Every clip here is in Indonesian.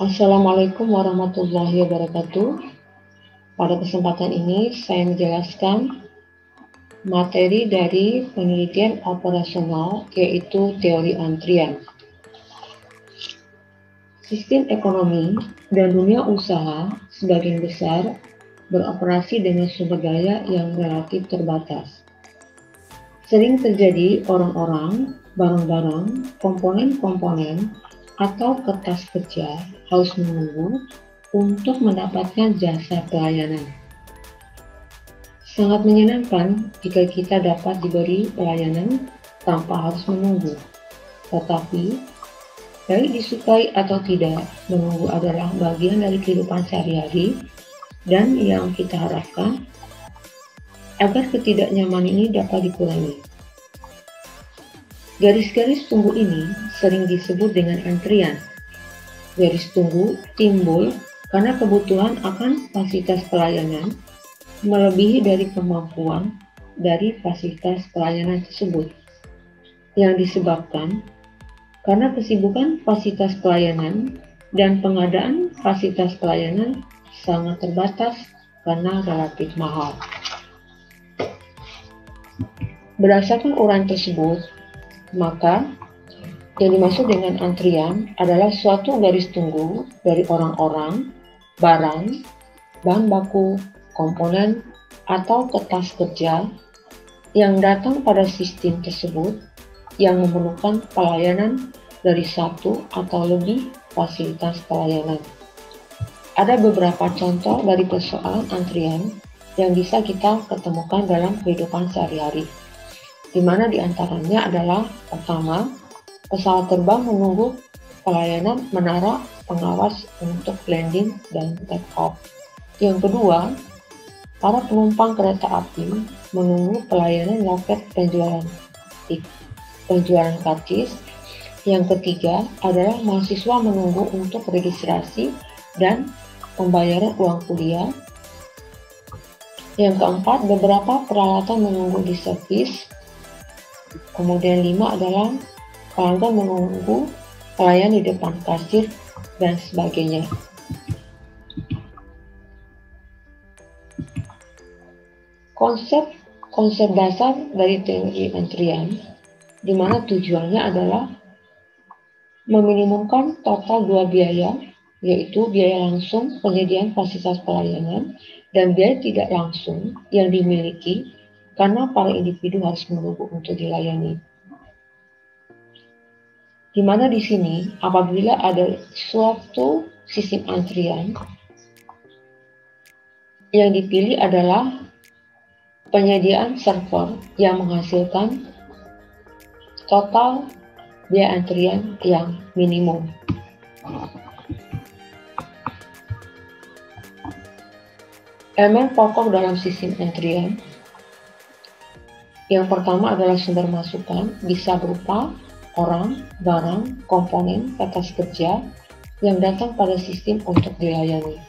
Assalamualaikum warahmatullahi wabarakatuh. Pada kesempatan ini saya menjelaskan materi dari penelitian operasional, yaitu teori antrian. Sistem ekonomi dan dunia usaha sebagian besar beroperasi dengan sumber daya yang relatif terbatas. Sering terjadi orang-orang, barang-barang, komponen-komponen, atau kertas kerja harus menunggu untuk mendapatkan jasa pelayanan. Sangat menyenangkan jika kita dapat diberi pelayanan tanpa harus menunggu. Tetapi, baik disukai atau tidak, menunggu adalah bagian dari kehidupan sehari-hari dan yang kita harapkan agar ketidaknyamanan ini dapat dikurangi. Garis-garis tunggu ini sering disebut dengan antrian. Garis tunggu timbul karena kebutuhan akan fasilitas pelayanan melebihi dari kemampuan dari fasilitas pelayanan tersebut, yang disebabkan karena kesibukan fasilitas pelayanan dan pengadaan fasilitas pelayanan sangat terbatas karena relatif mahal. Berdasarkan uraian tersebut, maka yang dimaksud dengan antrian adalah suatu garis tunggu dari orang-orang, barang, bahan baku, komponen, atau kertas kerja yang datang pada sistem tersebut yang memerlukan pelayanan dari satu atau lebih fasilitas pelayanan. Ada beberapa contoh dari persoalan antrian yang bisa kita ketemukan dalam kehidupan sehari-hari, di mana diantaranya adalah pertama, pesawat terbang menunggu pelayanan menara pengawas untuk landing dan take off. Yang kedua, para penumpang kereta api menunggu pelayanan loket penjualan karcis. Yang ketiga adalah mahasiswa menunggu untuk registrasi dan pembayaran uang kuliah. Yang keempat, beberapa peralatan menunggu di servis. Kemudian 5 adalah pelanggan menunggu pelayan di depan kasir dan sebagainya. Konsep dasar dari teori antrian, di mana tujuannya adalah meminimumkan total dua biaya, yaitu biaya langsung penyediaan fasilitas pelayanan dan biaya tidak langsung yang dimiliki karena para individu harus menunggu untuk dilayani. Di mana di sini, apabila ada suatu sistem antrian, yang dipilih adalah penyediaan server yang menghasilkan total biaya antrian yang minimum. Elemen pokok dalam sistem antrian yang pertama adalah sumber masukan, bisa berupa orang, barang, komponen, kertas kerja yang datang pada sistem untuk dilayani.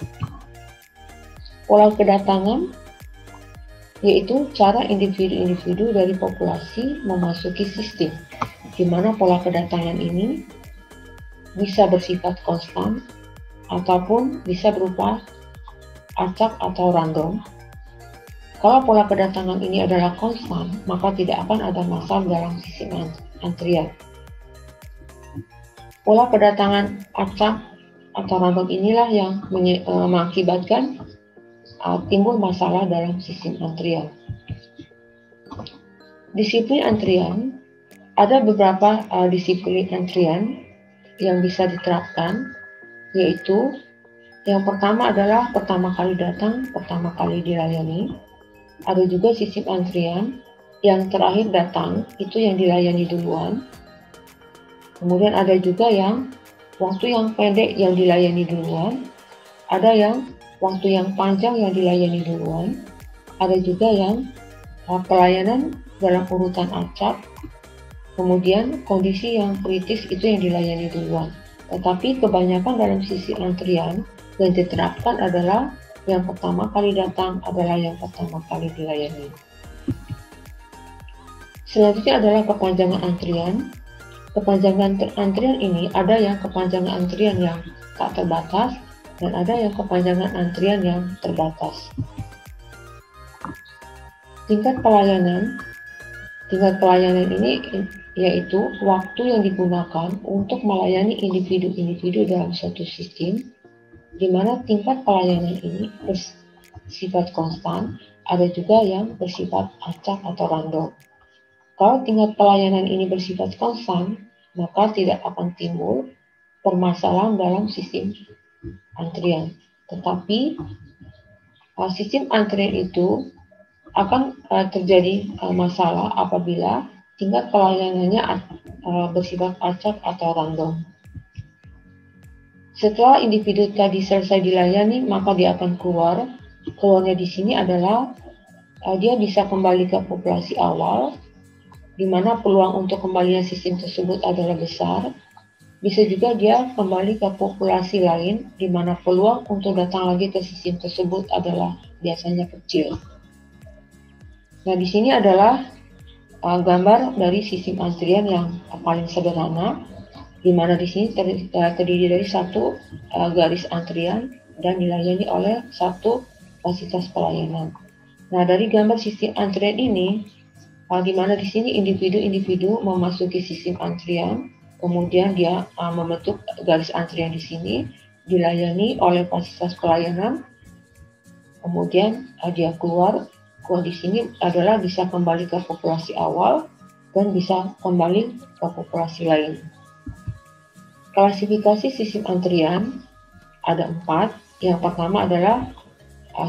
Pola kedatangan yaitu cara individu-individu dari populasi memasuki sistem, di mana pola kedatangan ini bisa bersifat konstan ataupun bisa berupa acak atau random. Kalau pola kedatangan ini adalah konstan, maka tidak akan ada masalah dalam sistem antrian. Pola kedatangan acak atau random inilah yang mengakibatkan timbul masalah dalam sistem antrian. Disiplin antrian, ada beberapa disiplin antrian yang bisa diterapkan, yaitu yang pertama adalah pertama kali datang, pertama kali dilayani. Ada juga sistem antrian yang terakhir datang, itu yang dilayani duluan. Kemudian ada juga yang waktu yang pendek yang dilayani duluan. Ada yang waktu yang panjang yang dilayani duluan. Ada juga yang pelayanan dalam urutan acak. Kemudian kondisi yang kritis itu yang dilayani duluan. Tetapi kebanyakan dalam sisi antrian yang diterapkan adalah yang pertama kali datang adalah yang pertama kali dilayani. Selanjutnya adalah kepanjangan antrian. Kepanjangan antrian ini ada yang kepanjangan antrian yang tak terbatas, dan ada yang kepanjangan antrian yang terbatas. Tingkat pelayanan ini yaitu waktu yang digunakan untuk melayani individu-individu dalam suatu sistem, di mana tingkat pelayanan ini bersifat konstan, ada juga yang bersifat acak atau random. Kalau tingkat pelayanan ini bersifat konstan, maka tidak akan timbul permasalahan dalam sistem antrian. Tetapi sistem antrian itu akan terjadi masalah apabila tingkat pelayanannya bersifat acak atau random. Setelah individu tadi selesai dilayani, maka dia akan keluar. Keluarnya di sini adalah dia bisa kembali ke populasi awal, di mana peluang untuk kembalinya sistem tersebut adalah besar. Bisa juga dia kembali ke populasi lain, di mana peluang untuk datang lagi ke sistem tersebut adalah biasanya kecil. Nah, di sini adalah gambar dari sistem antrian yang paling sederhana, di mana di sini terdiri dari satu garis antrian dan dilayani oleh satu fasilitas pelayanan. Nah, dari gambar sistem antrian ini, di mana di sini individu-individu memasuki sistem antrian, kemudian dia membentuk garis antrian di sini, dilayani oleh fasilitas pelayanan, kemudian dia keluar di sini adalah bisa kembali ke populasi awal dan bisa kembali ke populasi lain. Klasifikasi sistem antrian ada 4. Yang pertama adalah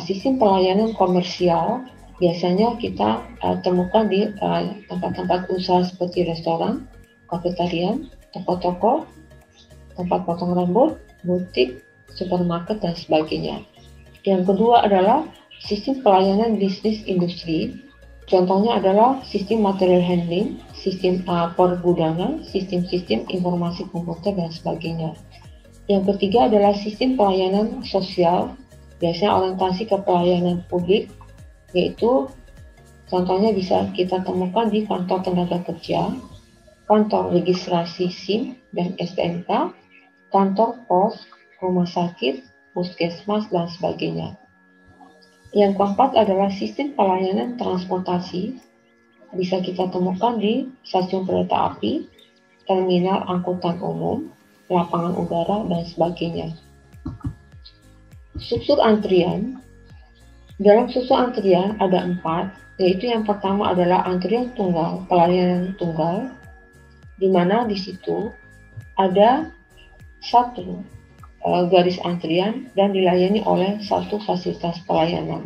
sistem pelayanan komersial. Biasanya kita temukan di tempat-tempat usaha seperti restoran, kafetaria, toko-toko, tempat potong rambut, butik, supermarket, dan sebagainya. Yang kedua adalah sistem pelayanan bisnis industri. Contohnya adalah sistem material handling, sistem pergudangan, sistem-sistem informasi komputer, dan sebagainya. Yang ketiga adalah sistem pelayanan sosial, biasanya orientasi ke pelayanan publik, yaitu contohnya bisa kita temukan di kantor tenaga kerja, kantor registrasi SIM dan STNK, kantor pos, rumah sakit, puskesmas, dan sebagainya. Yang keempat adalah sistem pelayanan transportasi, bisa kita temukan di stasiun kereta api, terminal angkutan umum, lapangan udara, dan sebagainya. Struktur antrian. Dalam struktur antrian ada 4, yaitu yang pertama adalah antrian tunggal, pelayanan tunggal, di mana di situ ada satu garis antrian dan dilayani oleh satu fasilitas pelayanan.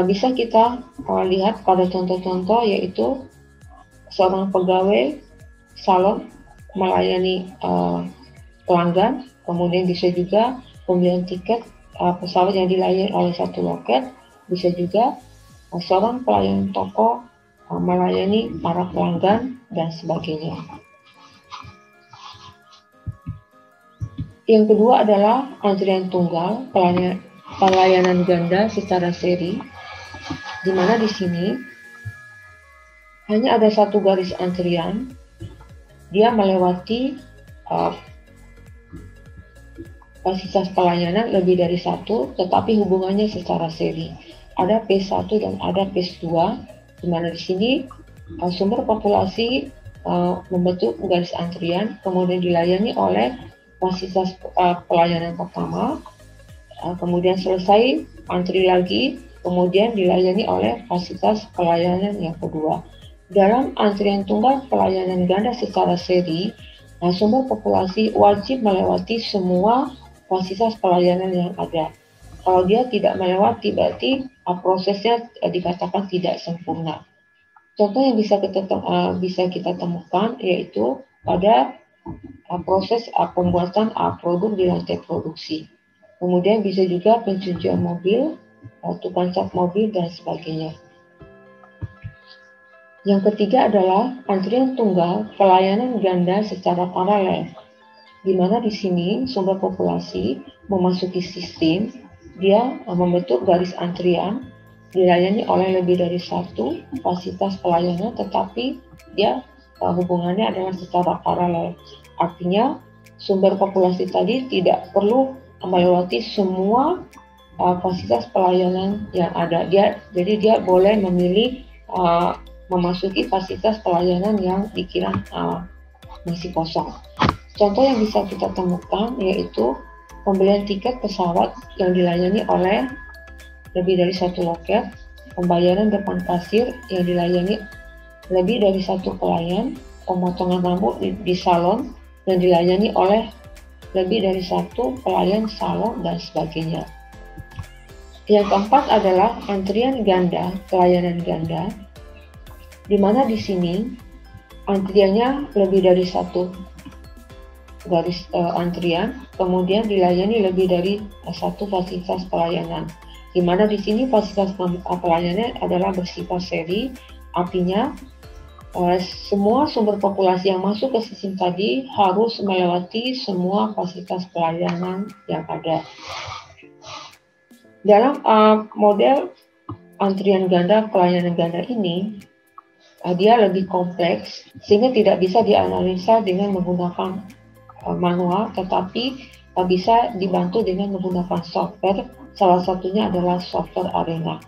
Bisa kita lihat pada contoh-contoh, yaitu seorang pegawai salon melayani pelanggan, kemudian bisa juga pembelian tiket pesawat yang dilayani oleh satu loket, bisa juga seorang pelayan toko melayani para pelanggan, dan sebagainya. Yang kedua adalah antrian tunggal, pelayanan ganda secara seri, di mana di sini hanya ada satu garis antrian, dia melewati fasilitas pelayanan lebih dari satu, tetapi hubungannya secara seri. Ada P1 dan ada P2, di mana di sini sumber populasi membentuk garis antrian, kemudian dilayani oleh fasilitas pelayanan pertama, kemudian selesai antri lagi, kemudian dilayani oleh fasilitas pelayanan yang kedua. Dalam antrian tunggal pelayanan ganda secara seri, sumber populasi wajib melewati semua fasilitas pelayanan yang ada. Kalau dia tidak melewati, berarti prosesnya dikatakan tidak sempurna. Contoh yang bisa kita temukan yaitu pada proses pembuatan produk di lantai produksi. Kemudian bisa juga pencucian mobil, tukang cat mobil, dan sebagainya. Yang ketiga adalah antrian tunggal pelayanan ganda secara paralel, di mana di sini sumber populasi memasuki sistem, dia membentuk garis antrian, dilayani oleh lebih dari satu fasilitas pelayanan, tetapi dia hubungannya adalah secara paralel. Artinya sumber populasi tadi tidak perlu melewati semua fasilitas pelayanan yang ada. Jadi dia boleh memilih memasuki fasilitas pelayanan yang dikira masih kosong. Contoh yang bisa kita temukan yaitu pembelian tiket pesawat yang dilayani oleh lebih dari satu loket, pembayaran depan kasir yang dilayani lebih dari satu pelayan, pemotongan rambut di salon yang dilayani oleh lebih dari satu pelayan salon, dan sebagainya. Yang keempat adalah antrian ganda, pelayanan ganda, di mana di sini antriannya lebih dari satu garis antrian, kemudian dilayani lebih dari satu fasilitas pelayanan. Di mana di sini fasilitas pelayanannya adalah bersifat seri, artinya semua sumber populasi yang masuk ke sistem tadi harus melewati semua fasilitas pelayanan yang ada. Dalam model antrian ganda, pelayanan ganda ini, dia lebih kompleks sehingga tidak bisa dianalisa dengan menggunakan manual, tetapi bisa dibantu dengan menggunakan software. Salah satunya adalah software Arena.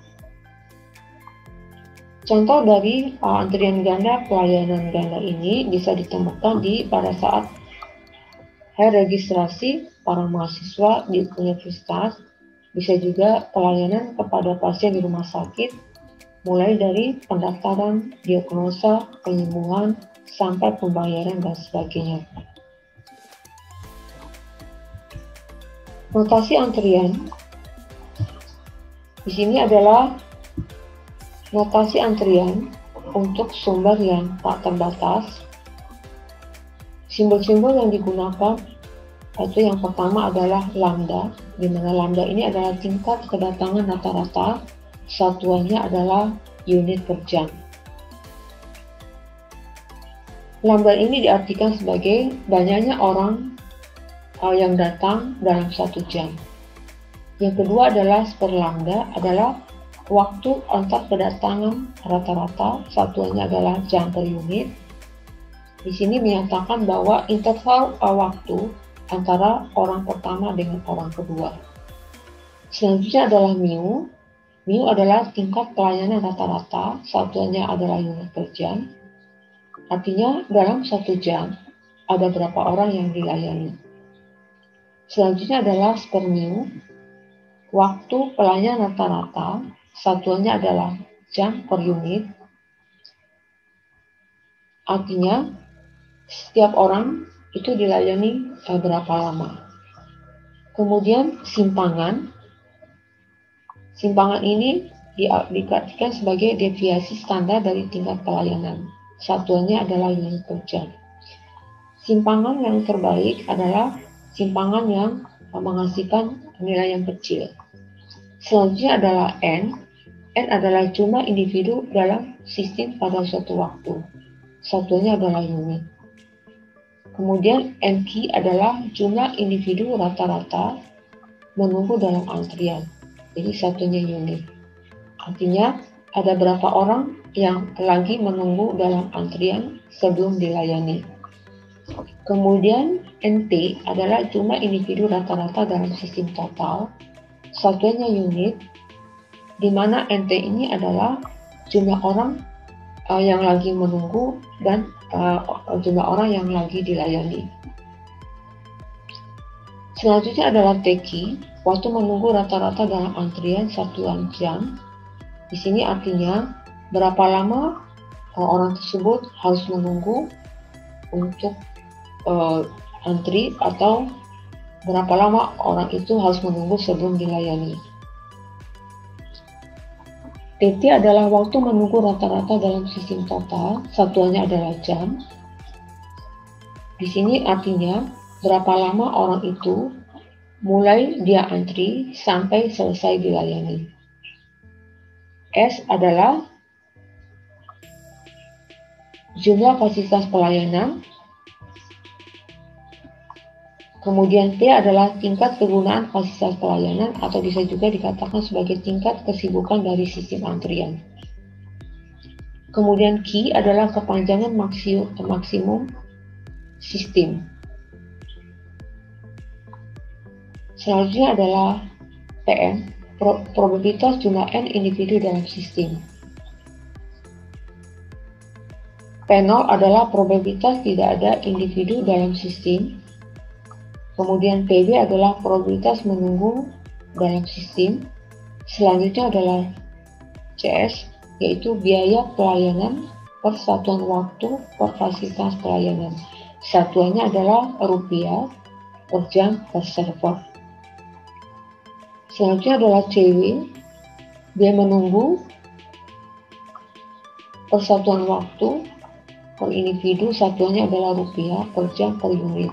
Contoh dari antrian ganda, pelayanan ganda ini bisa ditemukan pada saat registrasi para mahasiswa di universitas, bisa juga pelayanan kepada pasien di rumah sakit, mulai dari pendaftaran, diagnosa, penyembuhan, sampai pembayaran dan sebagainya. Notasi antrian di sini adalah notasi antrian untuk sumber yang tak terbatas. Simbol-simbol yang digunakan itu yang pertama adalah lambda, di mana lambda ini adalah tingkat kedatangan rata-rata, satuannya adalah unit per jam. Lambda ini diartikan sebagai banyaknya orang yang datang dalam 1 jam. Yang kedua adalah lambda adalah waktu antar kedatangan rata-rata, satuannya adalah jam per unit. Di sini menyatakan bahwa interval waktu antara orang pertama dengan orang kedua. Selanjutnya adalah mu. Mu adalah tingkat pelayanan rata-rata, satuannya adalah unit per jam. Artinya dalam 1 jam ada berapa orang yang dilayani. Selanjutnya adalah mu. Waktu pelayanan rata-rata, satuannya adalah jam per unit. Artinya setiap orang itu dilayani berapa lama. Kemudian simpangan. Simpangan ini diartikan sebagai deviasi standar dari tingkat pelayanan. Satuannya adalah unit per jam. Simpangan yang terbaik adalah simpangan yang menghasilkan nilai yang kecil. Selanjutnya adalah N. N adalah jumlah individu dalam sistem pada suatu waktu. Satuannya adalah unit. Kemudian NQ adalah jumlah individu rata-rata menunggu dalam antrian. Jadi satunya unit. Artinya ada berapa orang yang lagi menunggu dalam antrian sebelum dilayani. Kemudian NT adalah jumlah individu rata-rata dalam sistem total. Satuannya unit, di mana NT ini adalah jumlah orang yang lagi menunggu dan jumlah orang yang lagi dilayani. Selanjutnya adalah TQ, waktu menunggu rata-rata dalam antrian satuan jam. Di sini artinya berapa lama orang tersebut harus menunggu untuk antri, atau berapa lama orang itu harus menunggu sebelum dilayani. TT adalah waktu menunggu rata-rata dalam sistem total, satuannya adalah jam. Di sini artinya berapa lama orang itu mulai dia antri sampai selesai dilayani. S adalah jumlah fasilitas pelayanan. Kemudian P adalah tingkat kegunaan fasilitas pelayanan, atau bisa juga dikatakan sebagai tingkat kesibukan dari sistem antrian. Kemudian Q adalah kepanjangan maksimum sistem. Selanjutnya adalah PM, probabilitas jumlah N individu dalam sistem. P0 adalah probabilitas tidak ada individu dalam sistem. Kemudian PB adalah probabilitas menunggu dalam sistem. Selanjutnya adalah CS, yaitu biaya pelayanan per satuan waktu per fasilitas pelayanan. Satuannya adalah rupiah per jam per server. Selanjutnya adalah CW, dia menunggu per satuan waktu per individu, satuannya adalah rupiah per jam per unit.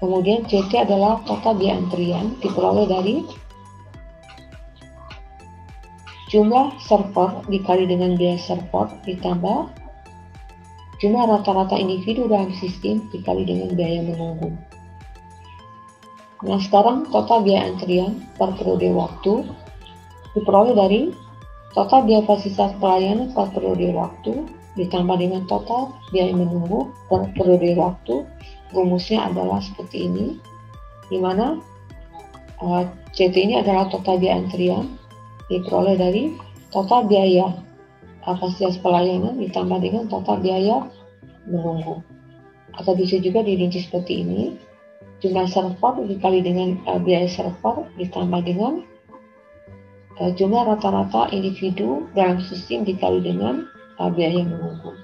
Kemudian CT adalah total biaya antrian diperoleh dari jumlah server dikali dengan biaya server ditambah jumlah rata-rata individu dalam sistem dikali dengan biaya menunggu. Nah, sekarang total biaya antrian per periode waktu diperoleh dari total biaya fasilitas pelayanan per periode waktu ditambah dengan total biaya menunggu per periode waktu. Rumusnya adalah seperti ini, di mana CT ini adalah total biaya antrian diperoleh dari total biaya fasilitas pelayanan ditambah dengan total biaya menunggu. Atau bisa juga dirinci seperti ini, jumlah server dikali dengan biaya server ditambah dengan jumlah rata-rata individu dalam sistem dikali dengan biaya menunggu.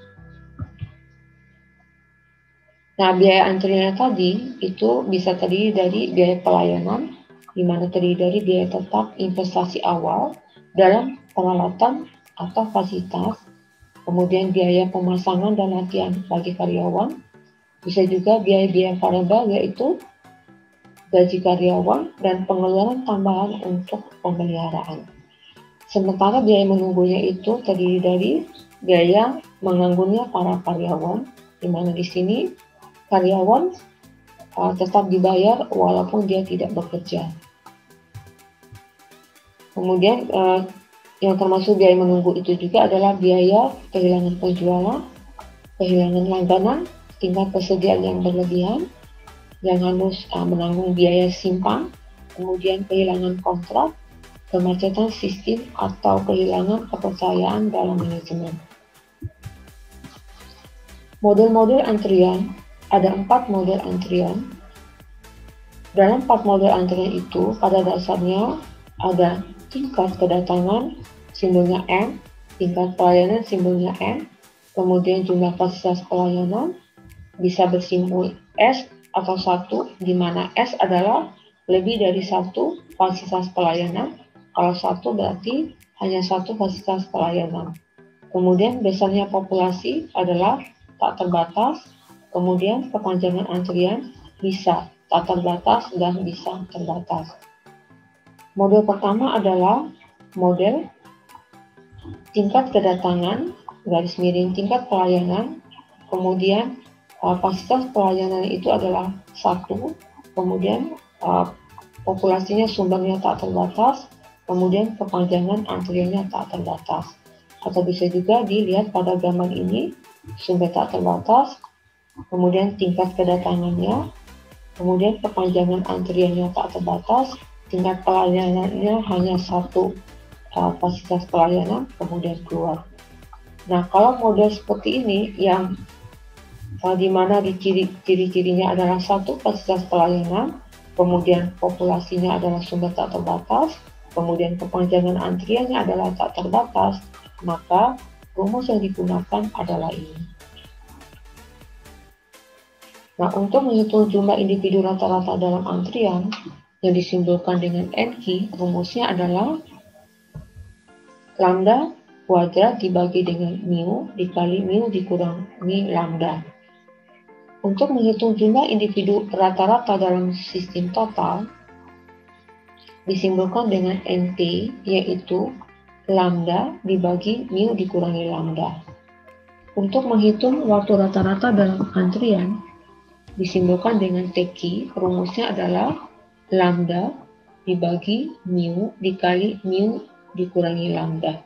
Nah, biaya antrian tadi itu bisa terdiri dari biaya pelayanan, di mana terdiri dari biaya tetap investasi awal dalam peralatan atau fasilitas, kemudian biaya pemasangan dan latihan bagi karyawan, bisa juga biaya-biaya variabel yaitu gaji karyawan dan pengeluaran tambahan untuk pemeliharaan. Sementara biaya menunggunya itu terdiri dari biaya mengganggunya para karyawan, di mana di sini karyawan tetap dibayar walaupun dia tidak bekerja. Kemudian yang termasuk biaya menunggu itu juga adalah biaya kehilangan penjualan, kehilangan langganan, tingkat persediaan yang berlebihan, yang harus menanggung biaya simpan, kemudian kehilangan kontrak, kemacetan sistem, atau kehilangan kepercayaan dalam manajemen. Model-model antrian, ada 4 model antrian. Dalam 4 model antrian itu, pada dasarnya ada tingkat kedatangan, simbolnya M, tingkat pelayanan, simbolnya N, kemudian jumlah fasilitas pelayanan bisa bersimbol S atau 1, di mana S adalah lebih dari 1 fasilitas pelayanan, kalau 1 berarti hanya 1 fasilitas pelayanan. Kemudian besarnya populasi adalah tak terbatas, kemudian kepanjangan antrian bisa tak terbatas dan bisa terbatas. Model pertama adalah model tingkat kedatangan, garis miring tingkat pelayanan, kemudian fasilitas pelayanan itu adalah 1, kemudian populasinya sumbernya tak terbatas, kemudian kepanjangan antriannya tak terbatas. Atau bisa juga dilihat pada gambar ini, sumber tak terbatas, kemudian tingkat kedatangannya, kemudian kepanjangan antriannya tak terbatas, tingkat pelayanannya hanya 1 fasilitas pelayanan, kemudian keluar. Nah, kalau model seperti ini yang di mana ciri-cirinya adalah 1 fasilitas pelayanan, kemudian populasinya adalah sumber tak terbatas, kemudian kepanjangan antriannya adalah tak terbatas, maka rumus yang digunakan adalah ini. Nah, untuk menghitung jumlah individu rata-rata dalam antrian yang disimbolkan dengan NQ, rumusnya adalah lambda kuadrat dibagi dengan mu dikali mu dikurangi lambda. Untuk menghitung jumlah individu rata-rata dalam sistem total, disimbolkan dengan NT, yaitu lambda dibagi mu dikurangi lambda. Untuk menghitung waktu rata-rata dalam antrian, disimbolkan dengan TQ, rumusnya adalah lambda dibagi mu dikali mu dikurangi lambda.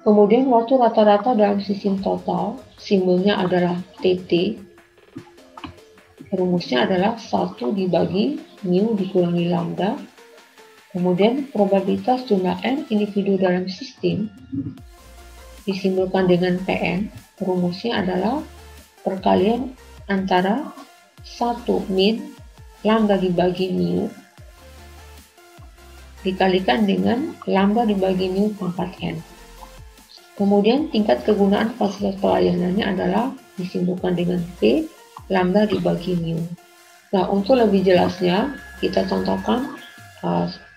Kemudian waktu rata-rata dalam sistem total, simbolnya adalah TT. rumusnya adalah 1 dibagi mu dikurangi lambda. Kemudian probabilitas jumlah n individu dalam sistem disimbolkan dengan Pn. Rumusnya adalah perkalian antara 1 min lambda dibagi mu dikalikan dengan lambda dibagi mu pangkat n. Kemudian tingkat kegunaan fasilitas pelayanannya adalah disimbolkan dengan P lambda dibagi mu. Nah, untuk lebih jelasnya kita contohkan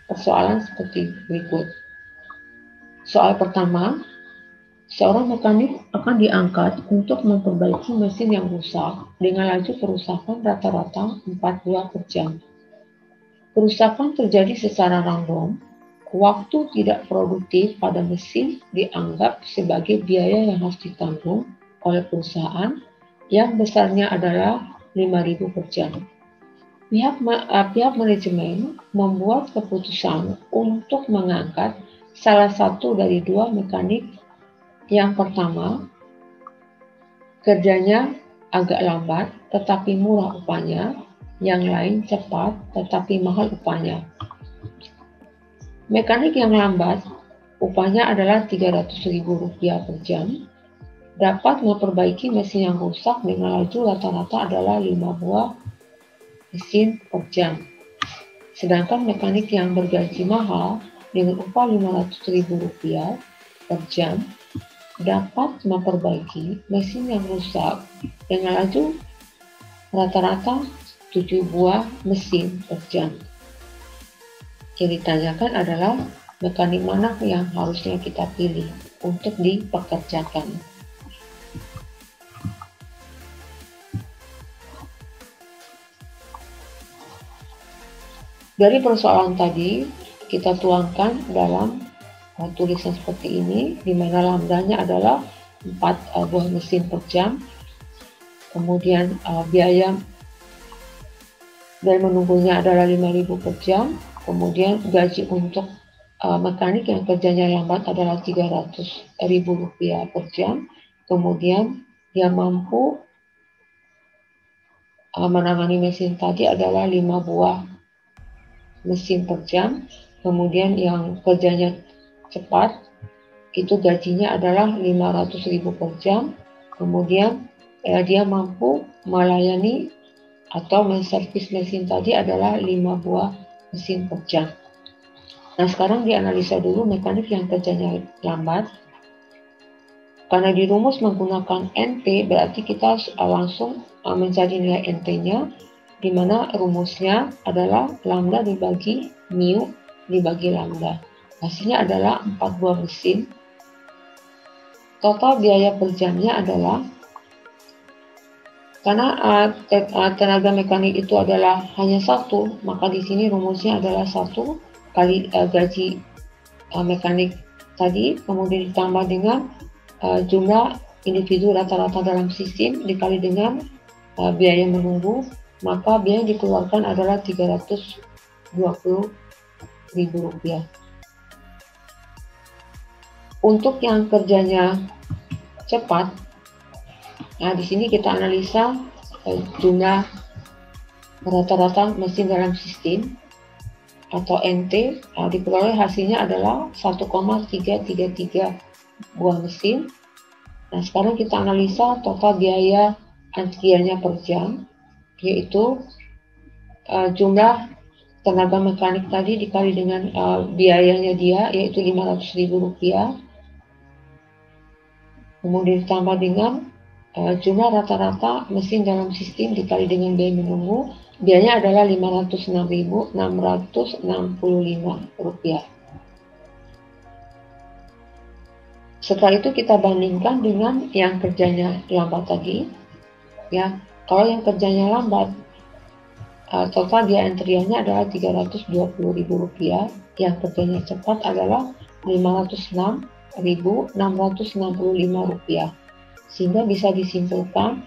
persoalan seperti berikut. Soal pertama, seorang mekanik akan diangkat untuk memperbaiki mesin yang rusak dengan laju kerusakan rata-rata 4 buah per jam. Kerusakan terjadi secara random. Waktu tidak produktif pada mesin dianggap sebagai biaya yang harus ditanggung oleh perusahaan yang besarnya adalah 5.000 per jam. Pihak manajemen membuat keputusan untuk mengangkat salah satu dari dua mekanik. Yang pertama, kerjanya agak lambat tetapi murah upahnya, yang lain cepat tetapi mahal upahnya. Mekanik yang lambat, upahnya adalah Rp300.000 per jam, dapat memperbaiki mesin yang rusak dengan laju rata-rata adalah 5 buah mesin per jam. Sedangkan mekanik yang bergaji mahal dengan upah Rp500.000 per jam dapat memperbaiki mesin yang rusak dengan laju rata-rata 7 buah mesin per jam. Yang ditanyakan adalah mekanik mana yang harusnya kita pilih untuk dipekerjakan. Dari persoalan tadi, kita tuangkan dalam tulisan seperti ini, di mana lambdanya adalah 4 buah mesin per jam. Kemudian biaya dari menunggunya adalah 5.000 per jam. Kemudian gaji untuk mekanik yang kerjanya lambat adalah Rp300.000 per jam. Kemudian dia mampu menangani mesin tadi adalah 5 buah mesin per jam. Kemudian yang kerjanya cepat itu gajinya adalah Rp500.000 per jam. Kemudian dia mampu melayani atau menservis mesin tadi adalah 5 buah mesin per jam. Nah, sekarang dianalisa dulu mekanik yang kerjanya lambat. Karena di rumus menggunakan NP, berarti kita langsung mencari nilai NP-nya, di mana rumusnya adalah lambda dibagi mu dibagi lambda. Hasilnya adalah 4 buah mesin. Total biaya per jamnya adalah, karena tenaga mekanik itu adalah hanya 1, maka di sini rumusnya adalah 1 kali gaji mekanik tadi, kemudian ditambah dengan jumlah individu rata-rata dalam sistem dikali dengan biaya menunggu, maka biaya yang dikeluarkan adalah Rp320.000. Untuk yang kerjanya cepat, nah di sini kita analisa jumlah rata-rata mesin dalam sistem atau NT, diperoleh hasilnya adalah 1,333 buah mesin. Nah, sekarang kita analisa total biaya antriannya per jam, yaitu jumlah tenaga mekanik tadi dikali dengan biayanya dia, yaitu Rp500.000. Kemudian ditambah dengan jumlah rata-rata mesin dalam sistem dikali dengan biaya menunggu, biayanya adalah Rp506.665. Setelah itu kita bandingkan dengan yang kerjanya lambat tadi. Ya, kalau yang kerjanya lambat, total biaya antriannya adalah Rp320.000, yang kerjanya cepat adalah Rp506.665. Sehingga bisa disimpulkan,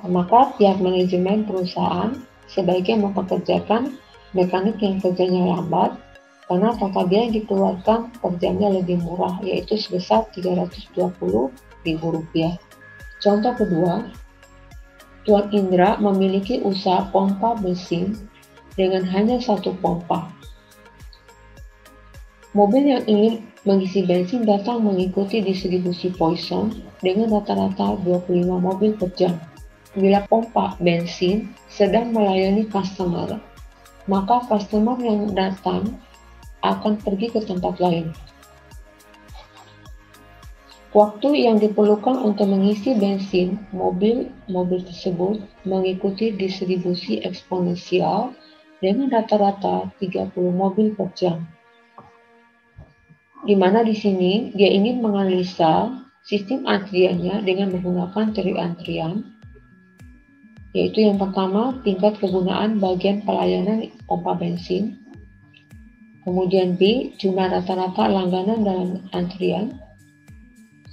maka pihak manajemen perusahaan sebaiknya mempekerjakan mekanik yang kerjanya lambat, karena total biaya yang dikeluarkan per jamnya lebih murah, yaitu sebesar Rp320.000. Contoh kedua, Tuan Indra memiliki usaha pompa bensin dengan hanya satu pompa. Mobil yang ingin mengisi bensin datang mengikuti distribusi Poisson dengan rata-rata 25 mobil per jam. Bila pompa bensin sedang melayani customer, maka customer yang datang akan pergi ke tempat lain. Waktu yang diperlukan untuk mengisi bensin mobil tersebut mengikuti distribusi eksponensial dengan rata-rata 30 mobil per jam. Di mana di sini dia ingin menganalisa sistem antriannya dengan menggunakan teori antrian, yaitu yang pertama tingkat kegunaan bagian pelayanan pompa bensin, kemudian B, jumlah rata-rata langganan dalam antrian,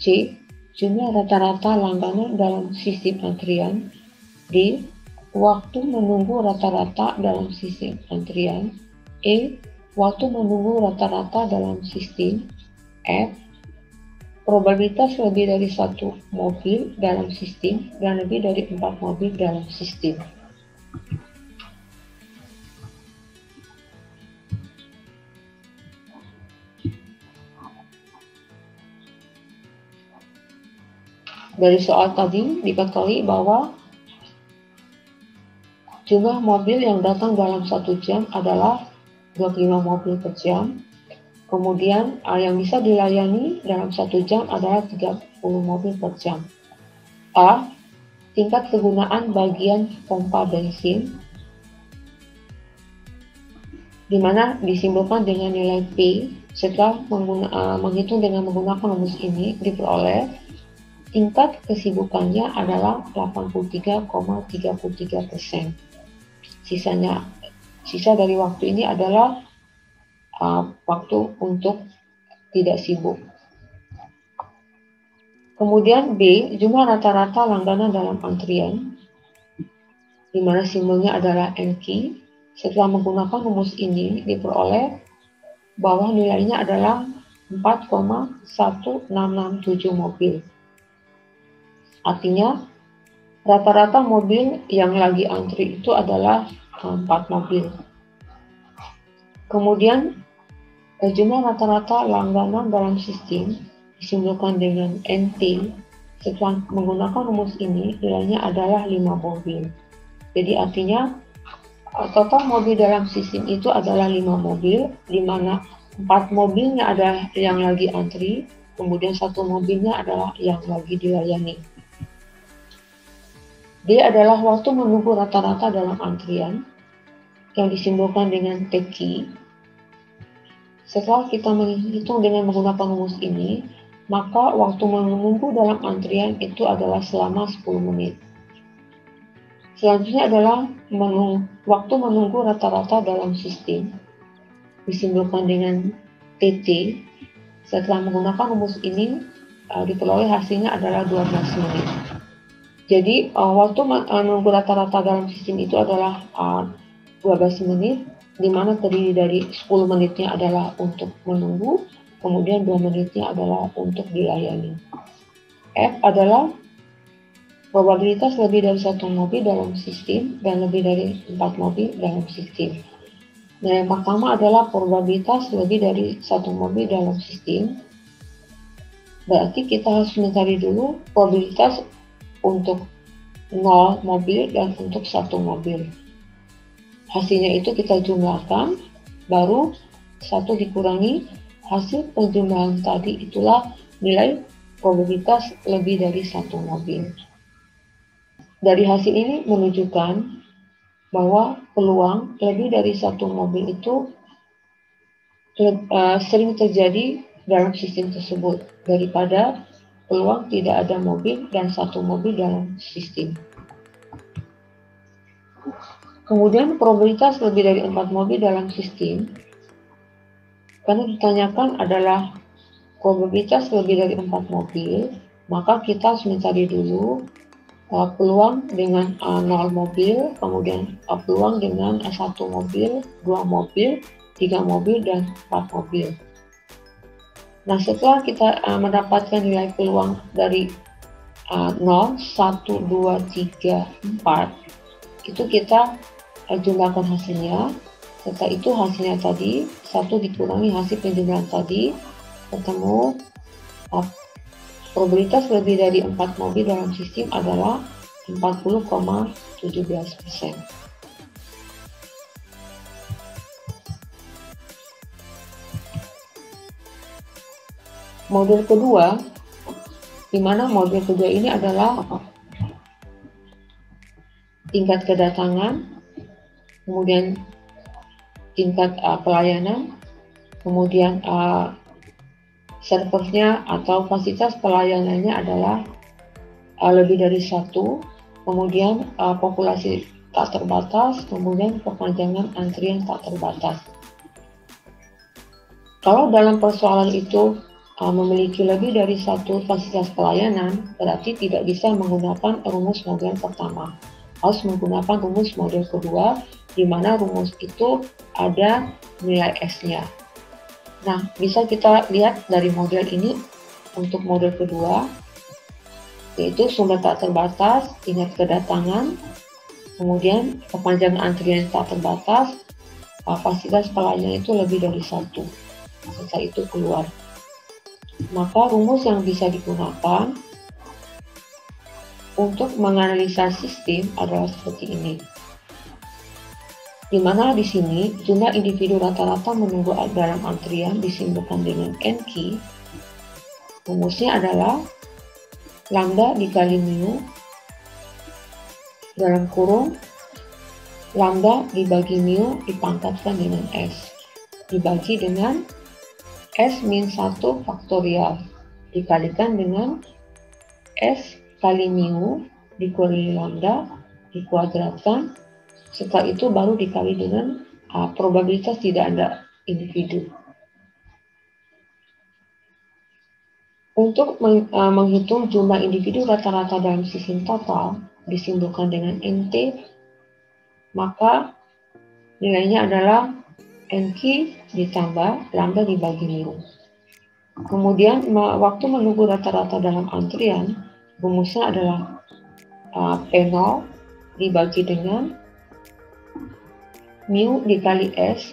C, jumlah rata-rata langganan dalam sistem antrian, D, waktu menunggu rata-rata dalam sistem antrian, E, waktu menunggu rata-rata dalam sistem, F, probabilitas lebih dari satu mobil dalam sistem dan lebih dari 4 mobil dalam sistem. Dari soal tadi diketahui bahwa jumlah mobil yang datang dalam 1 jam adalah 25 mobil per jam. Kemudian yang bisa dilayani dalam 1 jam adalah 30 mobil per jam. A, tingkat kegunaan bagian pompa bensin, di mana disimbolkan dengan nilai P setelah menghitung dengan menggunakan rumus ini diperoleh tingkat kesibukannya adalah 83,33%. Sisa dari waktu ini adalah waktu untuk tidak sibuk. Kemudian B, jumlah rata-rata langganan dalam antrian, di mana simbolnya adalah NQ. Setelah menggunakan rumus ini diperoleh bahwa nilainya adalah 4,1667 mobil. Artinya rata-rata mobil yang lagi antri itu adalah 4 mobil. Kemudian jumlah rata-rata langganan dalam sistem disimbolkan dengan NT. Setelah menggunakan rumus ini nilainya adalah 5 mobil. Jadi artinya total mobil dalam sistem itu adalah 5 mobil, di mana 4 mobilnya adalah yang lagi antri, kemudian 1 mobilnya adalah yang lagi dilayani. D adalah waktu menunggu rata-rata dalam antrian yang disimbolkan dengan TQ. Setelah kita menghitung dengan menggunakan rumus ini, maka waktu menunggu dalam antrian itu adalah selama 10 menit. Selanjutnya adalah waktu menunggu rata-rata dalam sistem, disimbolkan dengan TT. Setelah menggunakan rumus ini, diperoleh hasilnya adalah 12 menit. Jadi waktu menunggu rata-rata dalam sistem itu adalah 12 menit, di mana terdiri dari 10 menitnya adalah untuk menunggu, kemudian 2 menitnya adalah untuk dilayani. F adalah probabilitas lebih dari 1 mobil dalam sistem dan lebih dari 4 mobil dalam sistem. Nah, yang pertama adalah probabilitas lebih dari 1 mobil dalam sistem. Berarti kita harus mencari dulu probabilitas untuk 0 mobil dan untuk 1 mobil. Hasilnya itu kita jumlahkan, baru 1 dikurangi hasil penjumlahan tadi, itulah nilai probabilitas lebih dari 1 mobil. Dari hasil ini menunjukkan bahwa peluang lebih dari 1 mobil itu sering terjadi dalam sistem tersebut daripada peluang tidak ada mobil dan 1 mobil dalam sistem. Kemudian probabilitas lebih dari 4 mobil dalam sistem, karena ditanyakan adalah probabilitas lebih dari 4 mobil, maka kita harus mencari dulu peluang dengan 0 mobil, kemudian peluang dengan 1 mobil, 2 mobil, 3 mobil, dan 4 mobil. Nah, setelah kita mendapatkan nilai peluang dari 0, 1, 2, 3, 4, itu kita jumlahkan hasilnya. Setelah itu hasilnya tadi 1 dikurangi hasil penjumlahan tadi, ketemu probabilitas lebih dari 4 mobil dalam sistem adalah 40,17%. Model kedua, di mana model kedua ini adalah tingkat kedatangan, kemudian tingkat pelayanan, kemudian servernya atau fasilitas pelayanannya adalah lebih dari 1, kemudian populasi tak terbatas, kemudian kepanjangan antrian tak terbatas. Kalau dalam persoalan itu memiliki lebih dari 1 fasilitas pelayanan, berarti tidak bisa menggunakan rumus model pertama. Harus menggunakan rumus model kedua, di mana rumus itu ada nilai S-nya. Nah, bisa kita lihat dari model ini untuk model kedua, yaitu sumber tak terbatas, tingkat kedatangan, kemudian kepanjangan antrian tak terbatas, fasilitas pelayanan itu lebih dari 1. Setelah itu keluar. Maka rumus yang bisa digunakan untuk menganalisa sistem adalah seperti ini. Di mana di sini jumlah individu rata-rata menunggu dalam antrian disimbolkan dengan NQ. Rumusnya adalah lambda dikali mu dalam kurung lambda dibagi mu dipangkatkan dengan S dibagi dengan S min 1 faktorial dikalikan dengan S kali mu dikurangi lambda dikuadratkan, setelah itu baru dikali dengan probabilitas tidak ada individu. Untuk menghitung jumlah individu rata-rata dalam sistem total disimbolkan dengan NT, maka nilainya adalah NQ ditambah lambda dibagi mu. Kemudian waktu menunggu rata-rata dalam antrian, rumusnya adalah P0 dibagi dengan mu dikali S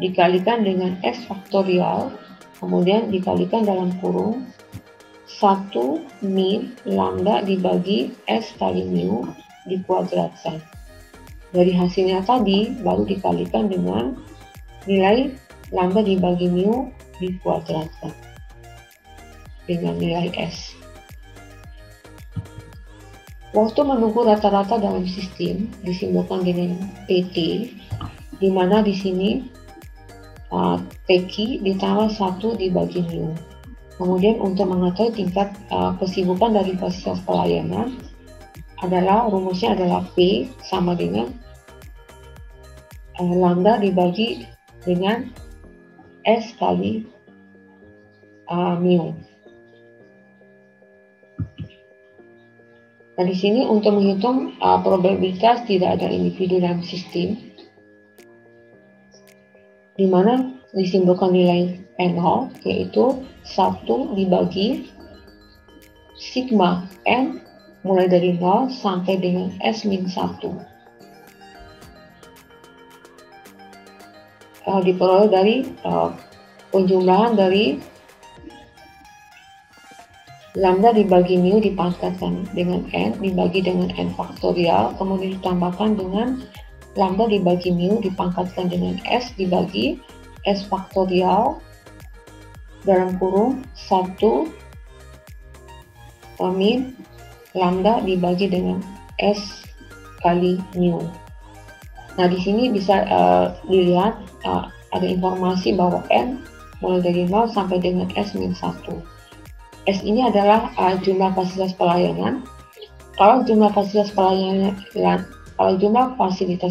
dikalikan dengan S faktorial, kemudian dikalikan dalam kurung 1 min lambda dibagi S kali mu dikuadratkan. Dari hasilnya tadi baru dikalikan dengan nilai lambda dibagi mu dikuadratkan dengan nilai S. Waktu menunggu rata-rata dalam sistem disimbolkan dengan PT, di mana di sini PQ ditambah 1 dibagi mu. Kemudian untuk mengetahui tingkat kesibukan dari fasilitas pelayanan adalah rumusnya adalah P sama dengan lambda dibagi dengan S kali mu. Nah, di sini untuk menghitung probabilitas tidak ada individu dalam sistem, di mana disimbolkan nilai N0, yaitu 1 dibagi sigma N mulai dari 0 sampai dengan S-1. Diperoleh dari penjumlahan dari lambda dibagi mu dipangkatkan dengan N dibagi dengan N faktorial, kemudian ditambahkan dengan lambda dibagi mu dipangkatkan dengan S dibagi S faktorial dalam kurung 1 min lambda dibagi dengan S kali mu. Nah, di sini bisa dilihat ada informasi bahwa N mulai dari 0 sampai dengan S-1. S ini adalah jumlah fasilitas pelayanan. Kalau jumlah fasilitas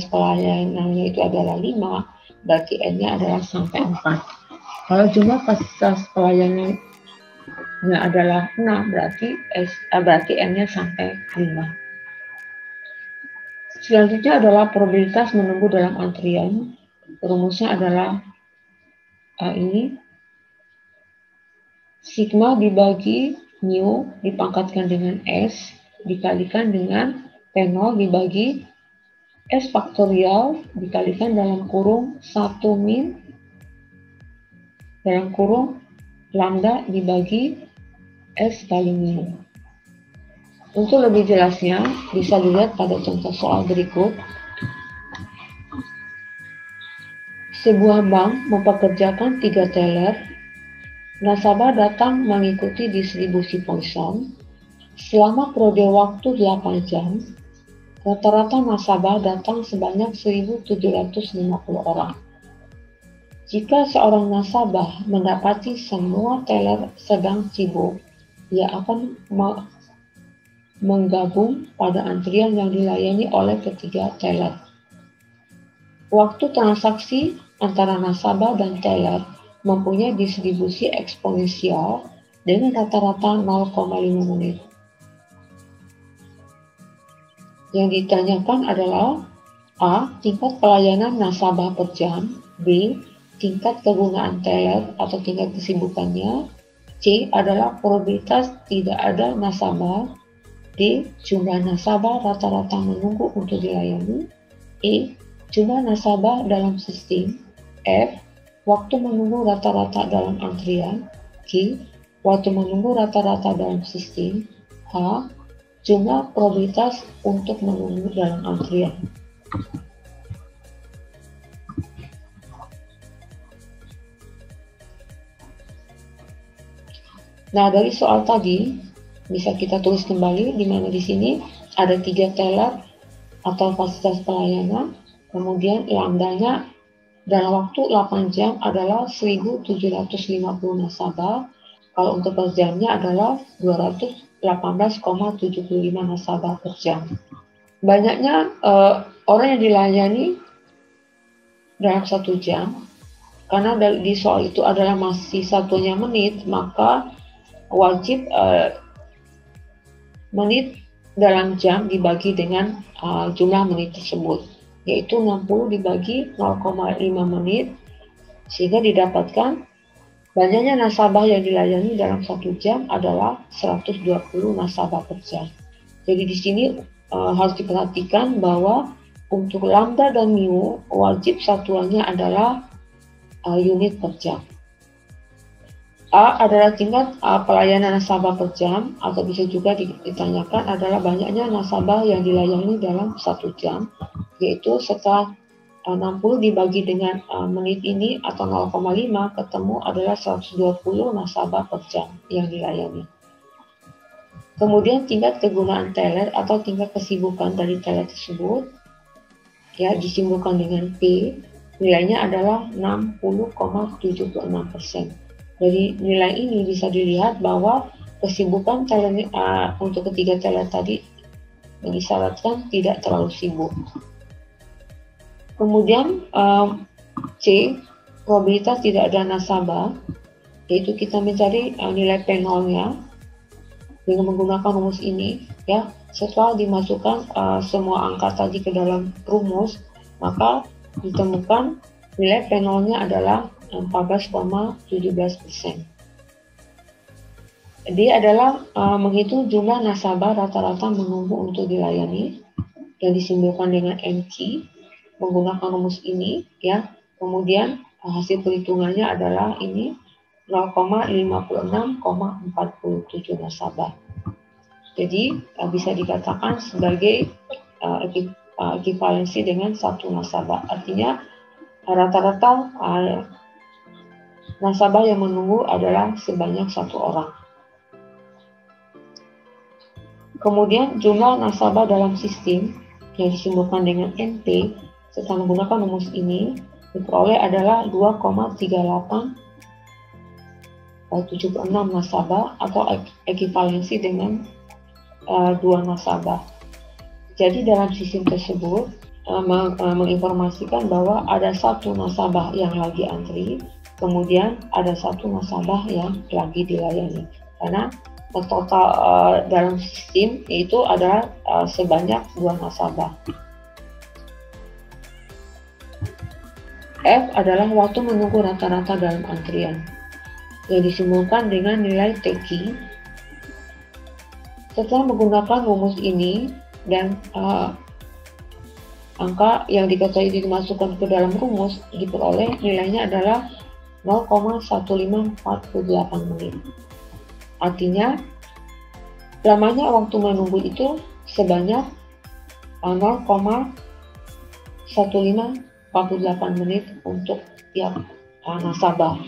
pelayanannya itu adalah 5, berarti N-nya adalah sampai 4. Kalau jumlah fasilitas pelayanannya adalah 6, berarti N-nya sampai 5. Selanjutnya adalah probabilitas menunggu dalam antrian. Rumusnya adalah ini sigma dibagi mu dipangkatkan dengan S dikalikan dengan P0 dibagi S faktorial dikalikan dalam kurung 1 min dalam kurung lambda dibagi S kali mu. Untuk lebih jelasnya, bisa dilihat pada contoh soal berikut. Sebuah bank mempekerjakan 3 teller. Nasabah datang mengikuti distribusi poinson. Selama periode waktu 8 jam, rata-rata nasabah datang sebanyak 1.750 orang. Jika seorang nasabah mendapati semua teller sedang sibuk, ia akan menggabung pada antrian yang dilayani oleh ketiga teller. Waktu transaksi antara nasabah dan teller mempunyai distribusi eksponensial dengan rata-rata 0,5 menit. Yang ditanyakan adalah A. Tingkat pelayanan nasabah per jam. B. Tingkat kegunaan teller atau tingkat kesibukannya. C. Adalah probabilitas tidak ada nasabah. D. Jumlah nasabah rata-rata menunggu untuk dilayani. E. Jumlah nasabah dalam sistem. F. Waktu menunggu rata-rata dalam antrian. G. Waktu menunggu rata-rata dalam sistem. H. Jumlah probabilitas untuk menunggu dalam antrian. Nah, dari soal tadi bisa kita tulis kembali di mana di sini ada 3 teller atau fasilitas pelayanan, kemudian lambdanya dalam waktu 8 jam adalah 1.750 nasabah. Kalau untuk per jamnya adalah 218,75 nasabah per jam. Banyaknya orang yang dilayani dalam 1 jam, karena di soal itu adalah masih satunya menit, maka wajib menit dalam jam dibagi dengan jumlah menit tersebut, yaitu 60 dibagi 0,5 menit, sehingga didapatkan banyaknya nasabah yang dilayani dalam 1 jam adalah 120 nasabah per jam. Jadi di sini harus diperhatikan bahwa untuk lambda dan mu wajib satuannya adalah unit per jam. A adalah tingkat pelayanan nasabah per jam, atau bisa juga ditanyakan adalah banyaknya nasabah yang dilayani dalam 1 jam, yaitu setelah 60 dibagi dengan menit ini atau 0,5 ketemu adalah 120 nasabah per jam yang dilayani. Kemudian tingkat kegunaan teller atau tingkat kesibukan dari teller tersebut ya disimbolkan dengan P, nilainya adalah 60,76%. Dari nilai ini bisa dilihat bahwa kesibukan teller untuk ketiga teller tadi disyaratkan tidak terlalu sibuk. Kemudian C, probabilitas tidak ada nasabah, yaitu kita mencari nilai P0-nya dengan menggunakan rumus ini. Ya, setelah dimasukkan semua angka tadi ke dalam rumus, maka ditemukan nilai P0-nya adalah 14,17%. Dia adalah menghitung jumlah nasabah rata-rata menunggu untuk dilayani yang disimbolkan dengan NQ menggunakan rumus ini ya. Kemudian hasil perhitungannya adalah ini 0,56,47 nasabah. Jadi bisa dikatakan sebagai ekivalensi dengan 1 nasabah. Artinya rata-rata nasabah yang menunggu adalah sebanyak 1 orang. Kemudian jumlah nasabah dalam sistem yang disimbolkan dengan NP setelah menggunakan rumus ini diperoleh adalah 2,3876 nasabah atau ekivalensi dengan 2 nasabah. Jadi dalam sistem tersebut menginformasikan bahwa ada 1 nasabah yang lagi antri, kemudian ada 1 nasabah yang lagi dilayani. Karena total dalam sistem itu adalah sebanyak 2 nasabah. F adalah waktu menunggu rata-rata dalam antrian yang disimbolkan dengan nilai TQ Setelah menggunakan rumus ini dan angka yang diketahui dimasukkan ke dalam rumus, diperoleh nilainya adalah 0,1548 menit. Artinya, lamanya waktu menunggu itu sebanyak 0,1548 menit untuk tiap nasabah.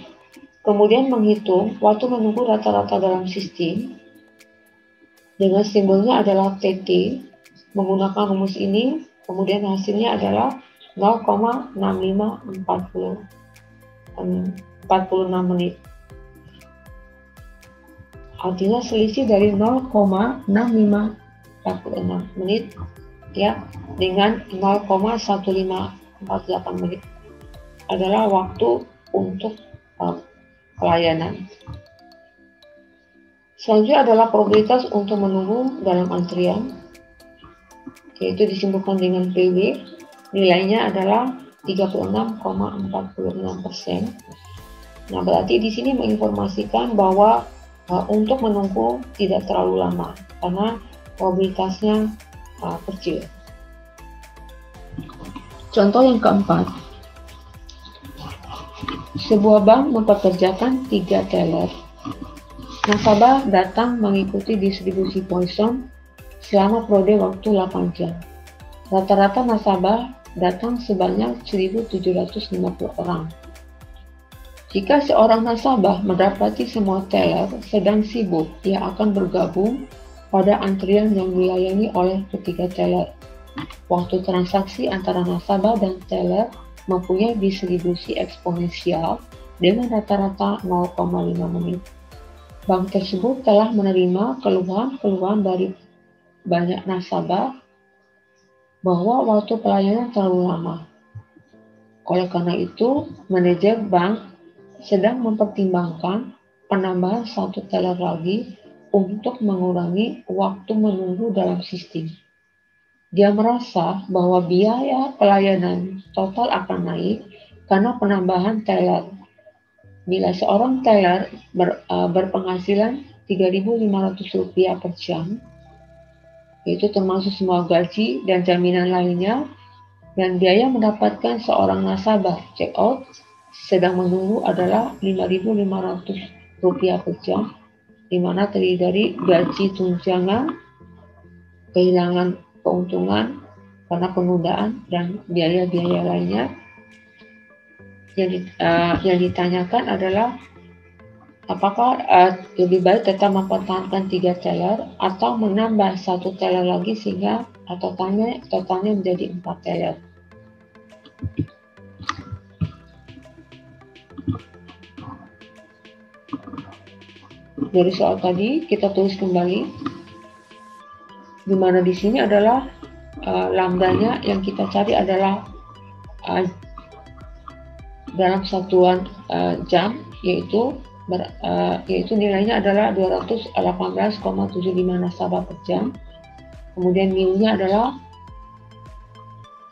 Kemudian menghitung waktu menunggu rata-rata dalam sistem dengan simbolnya adalah TT. Menggunakan rumus ini, kemudian hasilnya adalah 0,6546 menit. Artinya selisih dari 0,6546 menit ya dengan 0,1548 menit adalah waktu untuk pelayanan. Selanjutnya adalah probabilitas untuk menunggu dalam antrian, yaitu disimpulkan dengan PW. Nilainya adalah 36,46%. Nah, berarti di sini menginformasikan bahwa untuk menunggu tidak terlalu lama karena probabilitasnya kecil. Contoh yang keempat, sebuah bank mempekerjakan 3 teller. Nasabah datang mengikuti distribusi poinson selama periode waktu 8 jam. Rata-rata nasabah datang sebanyak 1.750 orang. Jika seorang nasabah mendapati semua teller sedang sibuk, ia akan bergabung pada antrian yang dilayani oleh ketiga teller. Waktu transaksi antara nasabah dan teller mempunyai distribusi eksponensial dengan rata-rata 0,5 menit. Bank tersebut telah menerima keluhan dari banyak nasabah bahwa waktu pelayanan terlalu lama. Oleh karena itu, manajer bank sedang mempertimbangkan penambahan 1 teller lagi untuk mengurangi waktu menunggu dalam sistem. Dia merasa bahwa biaya pelayanan total akan naik karena penambahan teller. Bila seorang teller berpenghasilan Rp3.500 per jam, yaitu termasuk semua gaji dan jaminan lainnya, dan biaya mendapatkan seorang nasabah check out sedang menunggu adalah Rp5.500 per jam, di mana terdiri dari gaji tunjangan, kehilangan keuntungan karena penundaan, dan biaya-biaya lainnya. Yang ditanyakan adalah apakah lebih baik tetap mempertahankan 3 teller atau menambah 1 teller lagi sehingga totalnya menjadi 4 teller. Dari soal tadi kita tulis kembali, di mana di sini adalah lambdanya yang kita cari adalah dalam satuan jam, yaitu nilainya adalah 218,75 nasabah per jam. Kemudian mu-nya adalah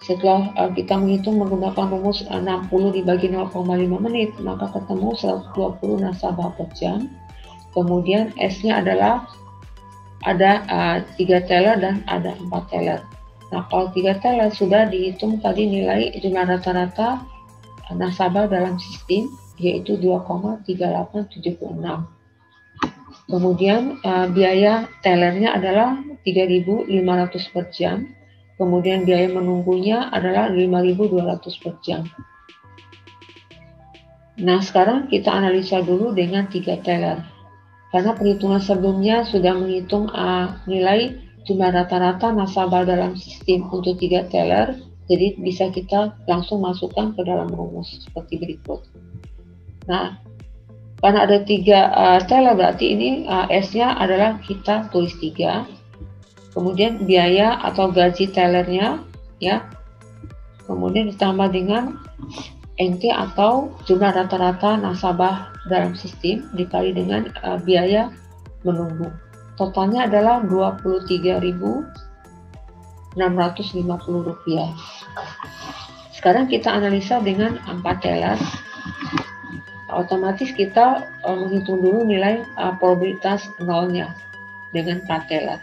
setelah kita menghitung menggunakan rumus 60 dibagi 0,5 menit, maka ketemu 120 nasabah per jam. Kemudian S-nya adalah ada 3 teller dan ada 4 teller. Nah, kalau 3 teller sudah dihitung tadi nilai jumlah rata-rata nasabah dalam sistem, yaitu 2,3876. Kemudian biaya tellernya adalah 3.500 per jam. Kemudian biaya menunggunya adalah 5.200 per jam. Nah, sekarang kita analisa dulu dengan 3 teller. Karena perhitungan sebelumnya sudah menghitung nilai jumlah rata-rata nasabah dalam sistem untuk 3 teller, jadi bisa kita langsung masukkan ke dalam rumus seperti berikut. Nah, karena ada 3 teller, berarti ini S-nya adalah kita tulis 3. Kemudian biaya atau gaji tellernya, ya, kemudian ditambah dengan NT atau jumlah rata-rata nasabah dalam sistem dikali dengan biaya menunggu. Totalnya adalah Rp23.650. Sekarang kita analisa dengan 4 teller. Otomatis kita menghitung dulu nilai probabilitas nolnya. dengan 4 teller.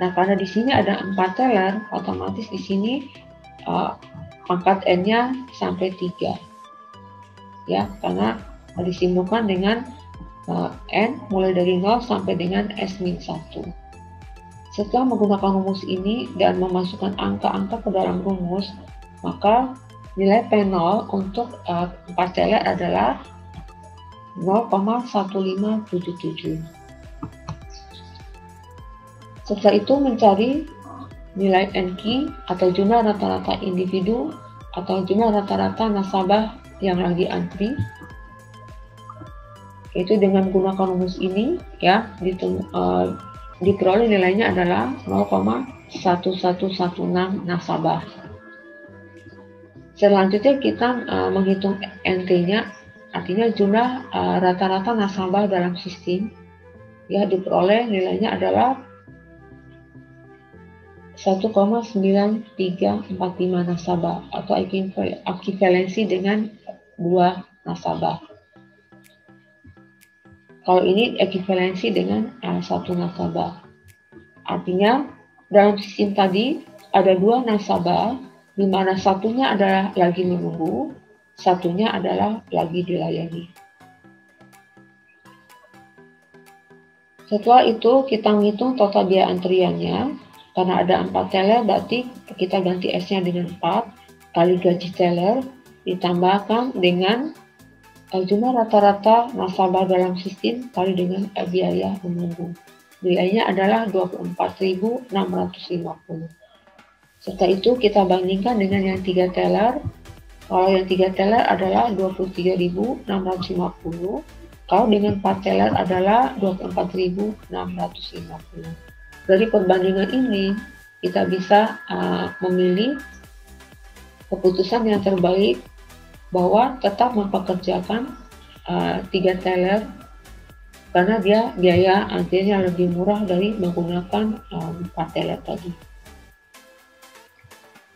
Nah, karena di sini ada 4 teller, otomatis di sini pangkat n-nya sampai 3. Ya, karena disimpulkan dengan n mulai dari 0 sampai dengan s-1. Setelah menggunakan rumus ini dan memasukkan angka-angka ke dalam rumus, maka nilai P0 untuk 4 teller adalah 0,1577. Setelah itu mencari nilai NQ atau jumlah rata-rata individu atau jumlah rata-rata nasabah yang lagi antri, yaitu dengan menggunakan rumus ini ya, diperoleh nilainya adalah 0,1116 nasabah. Selanjutnya kita menghitung NT-nya, artinya jumlah rata-rata nasabah dalam sistem, ya, diperoleh nilainya adalah 1,9345 nasabah atau ekivalensi dengan 2 nasabah. Kalau ini ekivalensi dengan 1 nasabah. Artinya dalam sistem tadi ada 2 nasabah, di mana satunya adalah lagi menunggu, satunya adalah lagi dilayani. Setelah itu kita menghitung total biaya antriannya. Karena ada 4 teller, berarti kita ganti S-nya dengan 4 kali gaji teller ditambahkan dengan jumlah rata-rata nasabah dalam sistem kali dengan biaya menunggu. Nilainya adalah 24.650. Setelah itu kita bandingkan dengan yang 3 teller. Kalau yang 3 teller adalah 23.650. Kalau dengan 4 teller adalah 24.650. Dari perbandingan ini, kita bisa memilih keputusan yang terbaik bahwa tetap mempekerjakan 3 teller karena dia biaya antriannya lebih murah dari menggunakan 4 teller tadi.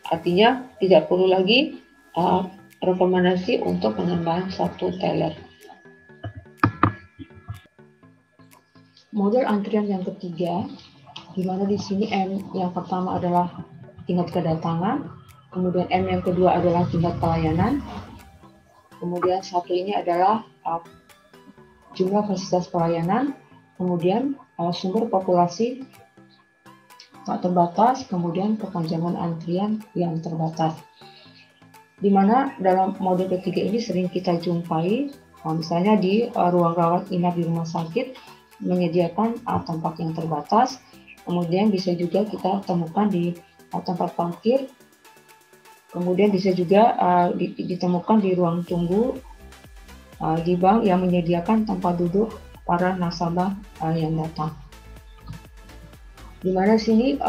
Artinya tidak perlu lagi rekomendasi untuk penambahan 1 teller. Model antrian yang ketiga, di mana di sini M yang pertama adalah tingkat kedatangan, kemudian M yang kedua adalah tingkat pelayanan, kemudian satu ini adalah jumlah fasilitas pelayanan, kemudian sumber populasi tak terbatas, kemudian kepanjangan antrian yang terbatas. Di mana dalam mode ketiga ini sering kita jumpai, misalnya di ruang rawat inap di rumah sakit menyediakan tempat yang terbatas. Kemudian bisa juga kita temukan di tempat parkir, kemudian bisa juga ditemukan di ruang tunggu di bank yang menyediakan tempat duduk para nasabah yang datang. Di mana sini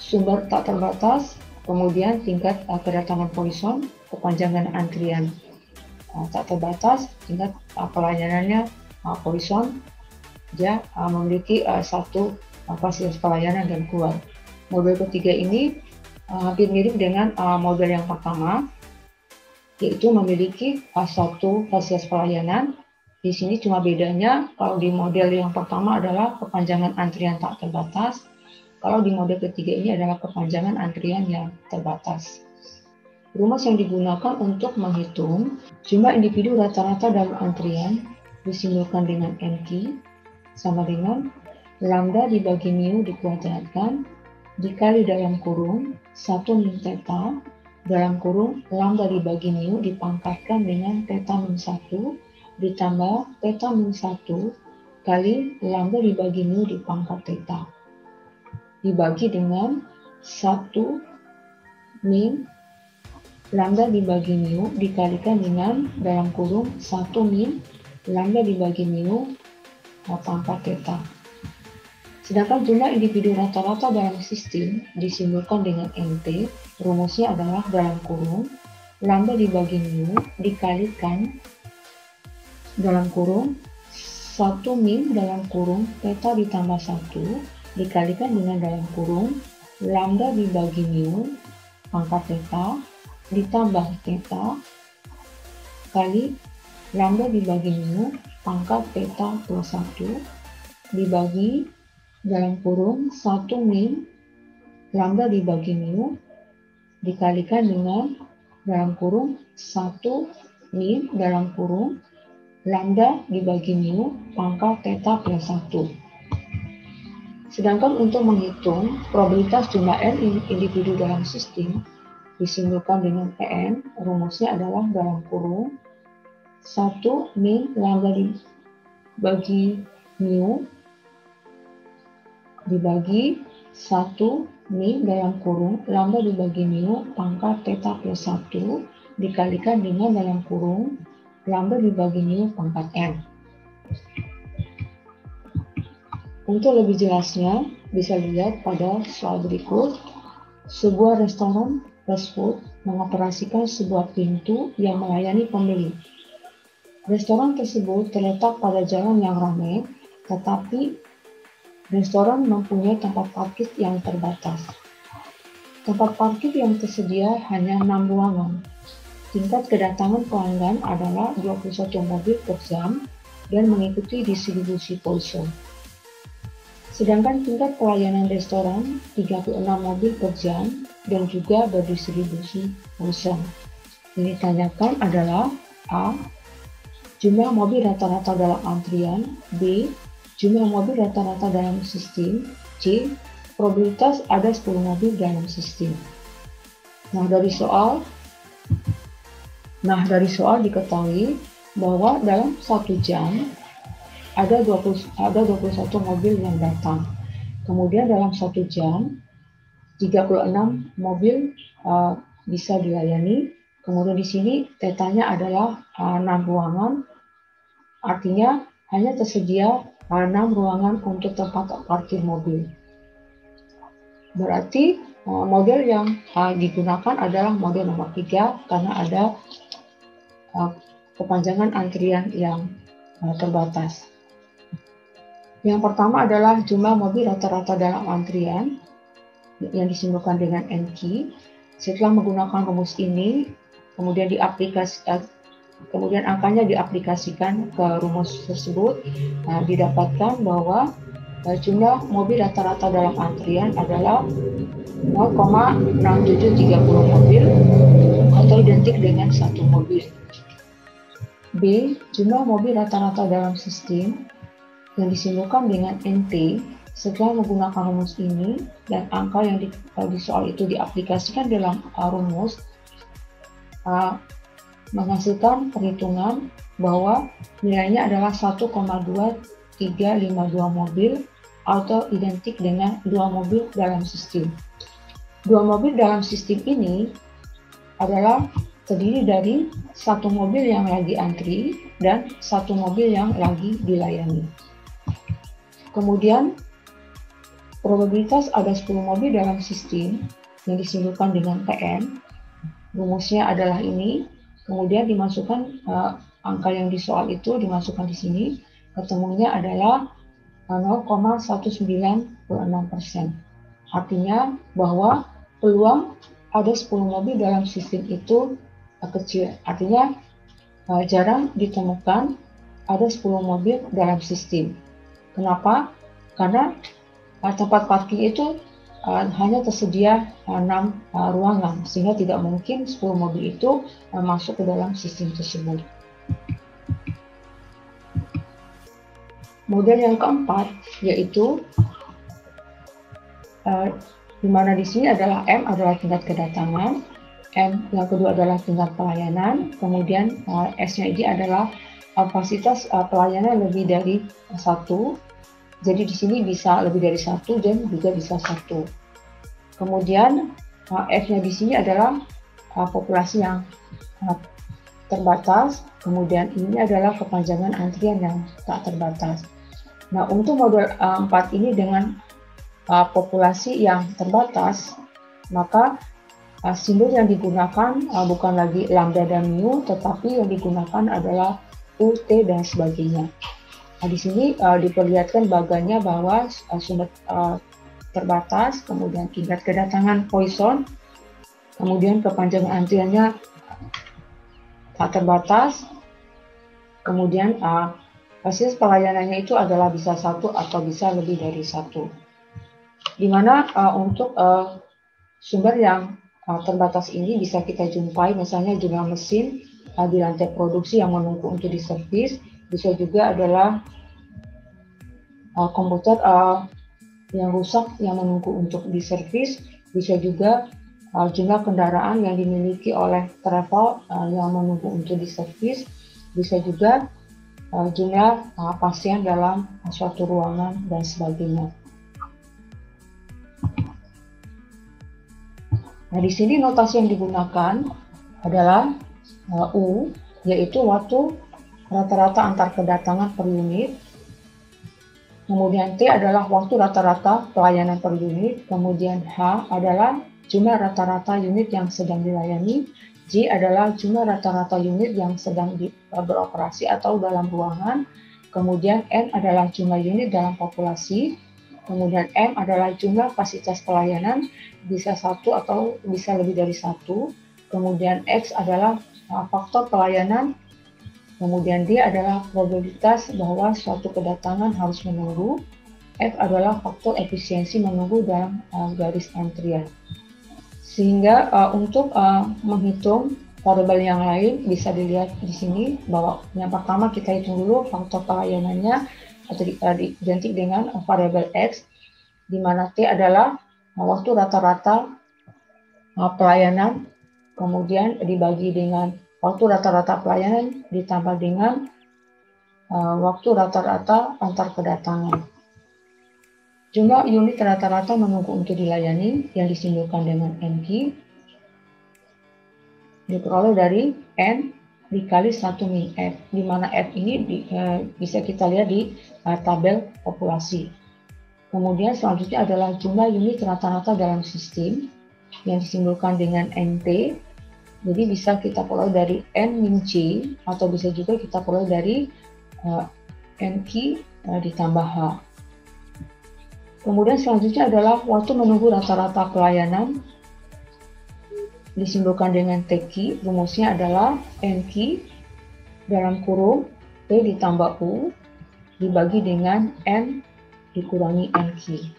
sumber tak terbatas, kemudian tingkat kedatangan poison, kepanjangan antrian tak terbatas, tingkat pelayanannya poison, dia memiliki satu fasilitas pelayanan dan keluar. Model ketiga ini hampir mirip dengan model yang pertama, yaitu memiliki satu fasilitas pelayanan. Di sini cuma bedanya kalau di model yang pertama adalah kepanjangan antrian tak terbatas, kalau di model ketiga ini adalah kepanjangan antrian yang terbatas. Rumus yang digunakan untuk menghitung jumlah individu rata-rata dalam antrian disimbolkan dengan NQ sama dengan lambda dibagi mu dikuadratkan dikali dalam kurung 1 min theta dalam kurung lambda dibagi mu dipangkatkan dengan theta min 1 ditambah theta min 1 kali lambda dibagi mu dipangkat theta dibagi dengan 1 min lambda dibagi mu dikalikan dengan dalam kurung 1 min lambda dibagi mu pangkat theta. Sedangkan jumlah individu rata-rata dalam sistem disimbolkan dengan NT, rumusnya adalah dalam kurung lambda dibagi mu dikalikan dalam kurung 1 min dalam kurung theta ditambah 1 dikalikan dengan dalam kurung lambda dibagi mu pangkat theta ditambah theta kali lambda dibagi mu pangkat theta plus 1 dibagi dalam kurung 1 min lambda dibagi mu dikalikan dengan dalam kurung 1 min dalam kurung lambda dibagi mu pangkat theta plus 1. Sedangkan untuk menghitung probabilitas jumlah n individu dalam sistem disimpulkan dengan Pn, rumusnya adalah dalam kurung 1 min lambda dibagi mu dibagi 1 min dalam kurung lambda dibagi mu pangkat theta plus 1 dikalikan dengan dalam kurung lambda dibagi mu pangkat n. Untuk lebih jelasnya, bisa lihat pada soal berikut. Sebuah restoran fast food mengoperasikan sebuah pintu yang melayani pembeli. Restoran tersebut terletak pada jalan yang ramai, tetapi restoran mempunyai tempat parkir yang terbatas. Tempat parkir yang tersedia hanya 6 ruangan. Tingkat kedatangan pelanggan adalah 21 mobil per jam dan mengikuti distribusi Poisson. Sedangkan tingkat pelayanan restoran 36 mobil per jam dan juga berdistribusi Poisson. Yang ditanyakan adalah A. Jumlah mobil rata-rata dalam antrian. B. Jumlah mobil rata-rata dalam sistem. C. Probabilitas ada 10 mobil dalam sistem. Nah, dari soal diketahui bahwa dalam 1 jam ada 21 mobil yang datang. Kemudian dalam 1 jam 36 mobil bisa dilayani. Kemudian di sini tetanya adalah 6 ruangan. Artinya hanya tersedia 6 ruangan untuk tempat parkir mobil. Berarti model yang digunakan adalah model nomor 3 karena ada kepanjangan antrian yang terbatas. Yang pertama adalah jumlah mobil rata-rata dalam antrian yang disimpulkan dengan NQ. Setelah menggunakan rumus ini, kemudian angkanya diaplikasikan ke rumus tersebut, didapatkan bahwa jumlah mobil rata-rata dalam antrian adalah 0,6730 mobil atau identik dengan 1 mobil. B. Jumlah mobil rata-rata dalam sistem yang disimpulkan dengan NT setelah menggunakan rumus ini dan angka yang di soal itu diaplikasikan dalam rumus menghasilkan perhitungan bahwa nilainya adalah 1,2352 mobil atau identik dengan 2 mobil dalam sistem. 2 mobil dalam sistem ini adalah terdiri dari 1 mobil yang lagi antri dan 1 mobil yang lagi dilayani. Kemudian probabilitas ada 10 mobil dalam sistem yang disimpulkan dengan PN. Rumusnya adalah ini. Kemudian dimasukkan angka yang di soal itu dimasukkan di sini. Ketemunya adalah 0,196%. Artinya bahwa peluang ada 10 mobil dalam sistem itu kecil. Artinya jarang ditemukan ada 10 mobil dalam sistem. Kenapa? Karena tempat parkir itu hanya tersedia 6 ruangan, sehingga tidak mungkin 10 mobil itu masuk ke dalam sistem tersebut. Model yang keempat yaitu di mana di sini adalah M adalah tingkat kedatangan, M yang kedua adalah tingkat pelayanan, kemudian S-nya ini adalah fasilitas pelayanan lebih dari 1. Jadi di sini bisa lebih dari 1 dan juga bisa 1. Kemudian F-nya di sini adalah populasi yang terbatas. Kemudian ini adalah kepanjangan antrian yang tak terbatas. Nah, untuk model 4 ini dengan populasi yang terbatas, maka simbol yang digunakan bukan lagi lambda dan mu, tetapi yang digunakan adalah U, T, dan sebagainya. Nah, di sini diperlihatkan bagannya bahwa sumber terbatas, kemudian tingkat kedatangan Poisson, kemudian kepanjangan antriannya tak terbatas, kemudian Fasilitas pelayanannya itu adalah bisa satu atau bisa lebih dari satu. Di mana untuk sumber yang terbatas ini bisa kita jumpai misalnya jumlah mesin di lantai produksi yang menunggu untuk diservis, bisa juga adalah komputer yang rusak yang menunggu untuk diservis, bisa juga jumlah kendaraan yang dimiliki oleh travel yang menunggu untuk diservis, bisa juga jumlah pasien dalam suatu ruangan dan sebagainya. Nah, di sini notasi yang digunakan adalah U, yaitu waktu rata-rata antar kedatangan per unit. Kemudian T adalah waktu rata-rata pelayanan per unit. Kemudian H adalah jumlah rata-rata unit yang sedang dilayani. J adalah jumlah rata-rata unit yang sedang beroperasi atau dalam ruangan. Kemudian N adalah jumlah unit dalam populasi. Kemudian M adalah jumlah fasilitas pelayanan, bisa satu atau bisa lebih dari satu. Kemudian X adalah faktor pelayanan. Kemudian D adalah probabilitas bahwa suatu kedatangan harus menunggu. F adalah faktor efisiensi menunggu dalam garis antrian. Sehingga untuk menghitung variabel yang lain bisa dilihat di sini bahwa yang pertama kita hitung dulu faktor pelayanannya atau identik dengan variabel X, di mana T adalah waktu rata-rata pelayanan, kemudian dibagi dengan waktu rata-rata pelayanan ditambah dengan waktu rata-rata antar kedatangan. Jumlah unit rata-rata menunggu untuk dilayani yang disimbolkan dengan NQ diperoleh dari N dikali 1 min F, di mana F ini bisa kita lihat di tabel populasi. Kemudian selanjutnya adalah jumlah unit rata-rata dalam sistem yang disimbolkan dengan NT. Jadi bisa kita peroleh dari N min C atau bisa juga kita peroleh dari NQ ditambah H. Kemudian selanjutnya adalah waktu menunggu rata-rata pelayanan disimbolkan dengan TQ, rumusnya adalah NQ dalam kurung T ditambah U dibagi dengan N dikurangi NQ.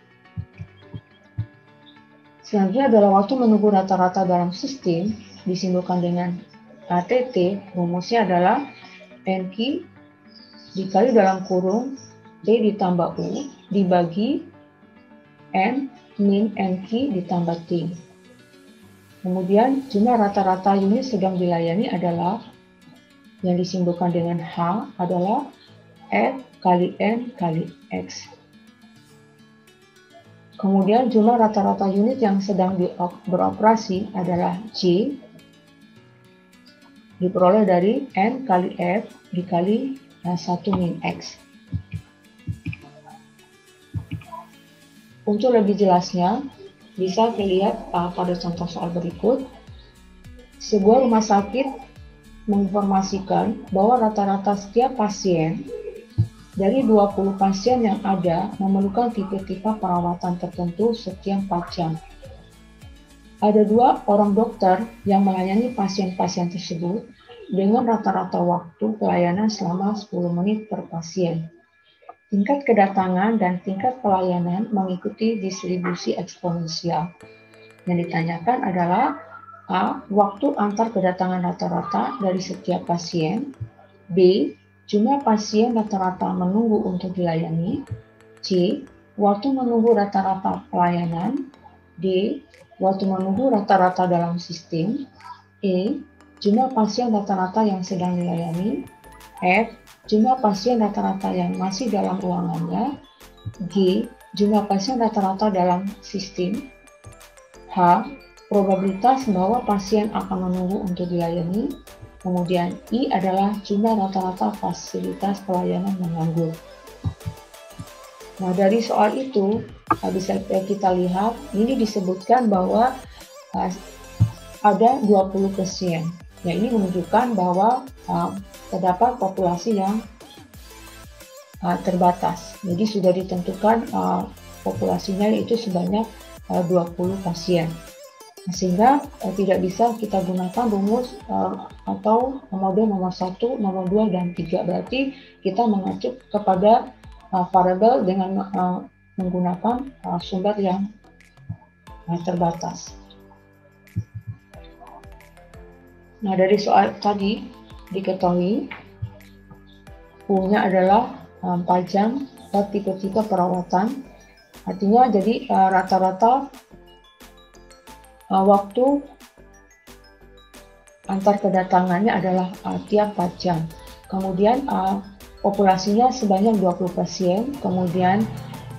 Selanjutnya adalah waktu menunggu rata-rata dalam sistem disimbolkan dengan ATT, rumusnya adalah NQ dikali dalam kurung T ditambah U dibagi N min NQ ditambah T. Kemudian jumlah rata-rata unit sedang dilayani adalah yang disimbolkan dengan H adalah F kali N kali X. Kemudian jumlah rata-rata unit yang sedang beroperasi adalah J diperoleh dari N kali F dikali 1 min X. Untuk lebih jelasnya, bisa dilihat pada contoh soal berikut. Sebuah rumah sakit menginformasikan bahwa rata-rata setiap pasien dari 20 pasien yang ada memerlukan tipe-tipe perawatan tertentu setiap 4 jam. Ada 2 orang dokter yang melayani pasien-pasien tersebut dengan rata-rata waktu pelayanan selama 10 menit per pasien. Tingkat kedatangan dan tingkat pelayanan mengikuti distribusi eksponensial. Yang ditanyakan adalah A. Waktu antar kedatangan rata-rata dari setiap pasien. B. Jumlah pasien rata-rata menunggu untuk dilayani. C. Waktu menunggu rata-rata pelayanan. D. Waktu menunggu rata-rata dalam sistem. E. Jumlah pasien rata-rata yang sedang dilayani. F. Jumlah pasien rata-rata yang masih dalam ruangannya. G. Jumlah pasien rata-rata dalam sistem. H. Probabilitas bahwa pasien akan menunggu untuk dilayani. Kemudian I adalah jumlah rata-rata fasilitas pelayanan menganggur. Nah, dari soal itu bisa kita lihat ini disebutkan bahwa ada 20 pasien. Ya, ini menunjukkan bahwa terdapat populasi yang terbatas. Jadi sudah ditentukan populasinya yaitu sebanyak 20 pasien. Sehingga tidak bisa kita gunakan rumus atau model nomor 1, nomor 2, dan 3. Berarti kita mengacu kepada variabel dengan menggunakan sumber yang terbatas. Nah, dari soal tadi diketahui U-nya adalah 4 jam per tipe-tipe perawatan. Artinya jadi rata-rata waktu antar kedatangannya adalah tiap 4 jam. Kemudian populasinya sebanyak 20 pasien. Kemudian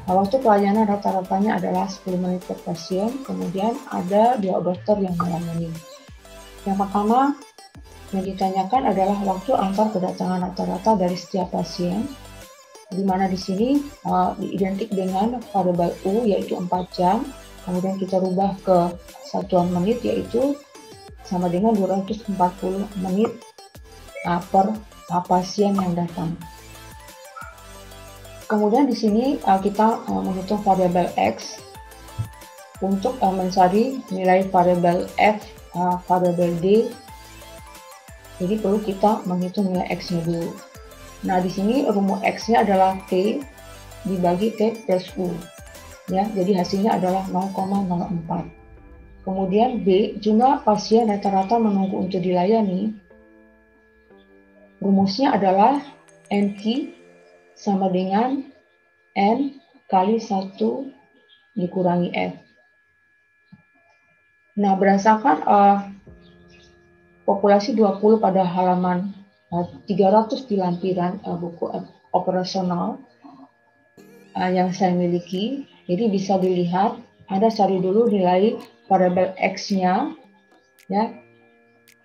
waktu pelayanan rata-ratanya adalah 10 menit per pasien. Kemudian ada 2 dokter yang melayani. Yang pertama yang ditanyakan adalah waktu antar kedatangan rata-rata dari setiap pasien, di mana di sini identik dengan variabel U yaitu 4 jam, kemudian kita rubah ke satuan menit yaitu sama dengan 240 menit per pasien yang datang. Kemudian di sini kita menghitung variabel X untuk mencari nilai variabel F, variabel D. Jadi perlu kita menghitung nilai X-nya dulu. Nah, di sini rumus X-nya adalah T dibagi T plus U. Ya, jadi hasilnya adalah 0,04. Kemudian B, jumlah pasien rata-rata menunggu untuk dilayani. Rumusnya adalah NQ sama dengan N kali 1 dikurangi F. Nah, berdasarkan populasi 20 pada halaman 300 di lampiran buku operasional yang saya miliki, jadi bisa dilihat, Anda cari dulu nilai variabel X-nya ya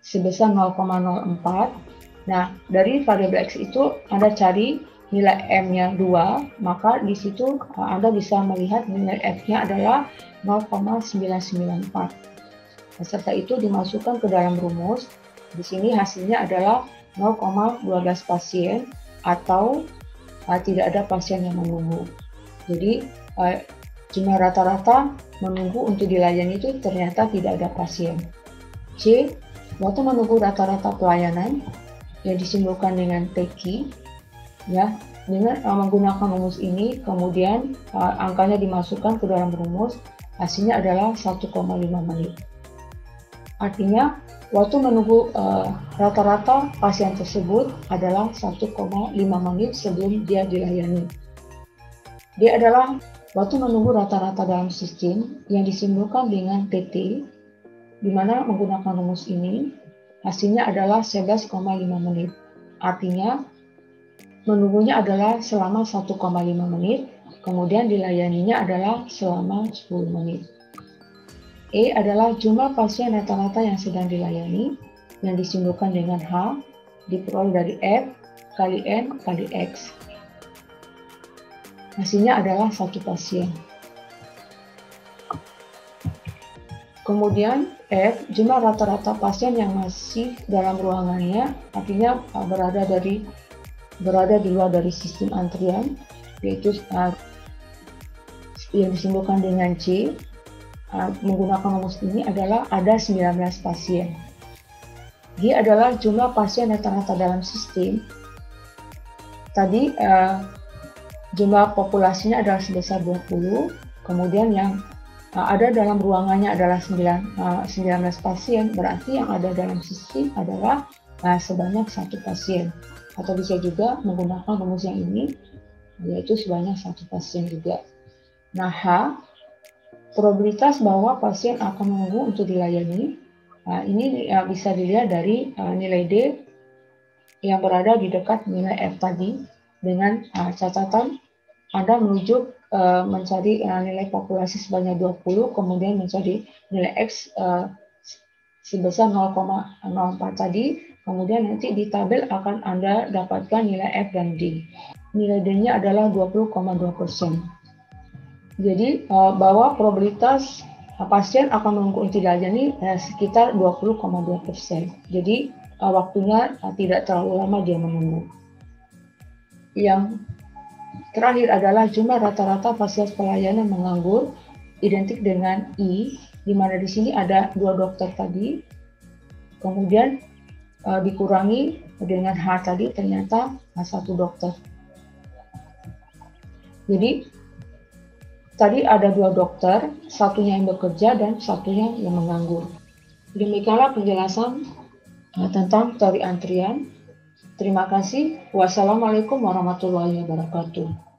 sebesar 0,04. Nah, dari variabel X itu Anda cari nilai M-nya 2, maka di situ Anda bisa melihat nilai F-nya adalah 0,994. Serta itu dimasukkan ke dalam rumus. Di sini hasilnya adalah 0,12 pasien atau tidak ada pasien yang menunggu. Jadi jumlah rata-rata menunggu untuk dilayani itu ternyata tidak ada pasien. C, waktu menunggu rata-rata pelayanan yang disimpulkan dengan TQ, ya, dengan menggunakan rumus ini, kemudian angkanya dimasukkan ke dalam rumus, hasilnya adalah 1,5 menit. Artinya, waktu menunggu rata-rata pasien tersebut adalah 1,5 menit sebelum dia dilayani. Dia adalah waktu menunggu rata-rata dalam sistem yang disimpulkan dengan TT, di mana menggunakan rumus ini, hasilnya adalah 11,5 menit. Artinya, menunggunya adalah selama 1,5 menit, kemudian dilayaninya adalah selama 10 menit. E adalah jumlah pasien rata-rata yang sedang dilayani, yang disimpulkan dengan H, diperoleh dari F kali N kali X. Hasilnya adalah 1 pasien. Kemudian F, jumlah rata-rata pasien yang masih dalam ruangannya, artinya berada di luar dari sistem antrian, yaitu yang disimpulkan dengan C. Menggunakan rumus ini adalah ada 19 pasien. Dia adalah jumlah pasien rata-rata dalam sistem. Tadi jumlah populasinya adalah sebesar 20, kemudian yang ada dalam ruangannya adalah 19 pasien, berarti yang ada dalam sistem adalah sebanyak 1 pasien. Atau bisa juga menggunakan rumus yang ini, yaitu sebanyak 1 pasien juga. Nah, H, probabilitas bahwa pasien akan menunggu untuk dilayani, ini bisa dilihat dari nilai D yang berada di dekat nilai F tadi, dengan catatan Anda mencari nilai populasi sebanyak 20, kemudian mencari nilai X sebesar 0,04 tadi, kemudian nanti di tabel akan Anda dapatkan nilai F dan D. Nilai D-nya adalah 20,2%. Jadi bahwa probabilitas pasien akan menunggu untuk dilayani sekitar 20,2%. Jadi waktunya tidak terlalu lama dia menunggu. Yang terakhir adalah jumlah rata-rata fasilitas pelayanan menganggur, identik dengan I, di mana di sini ada 2 dokter tadi, kemudian dikurangi dengan H tadi, ternyata 1 dokter. Jadi tadi ada 2 dokter, satunya yang bekerja dan satunya yang menganggur. Demikianlah penjelasan tentang teori antrian. Terima kasih. Wassalamualaikum warahmatullahi wabarakatuh.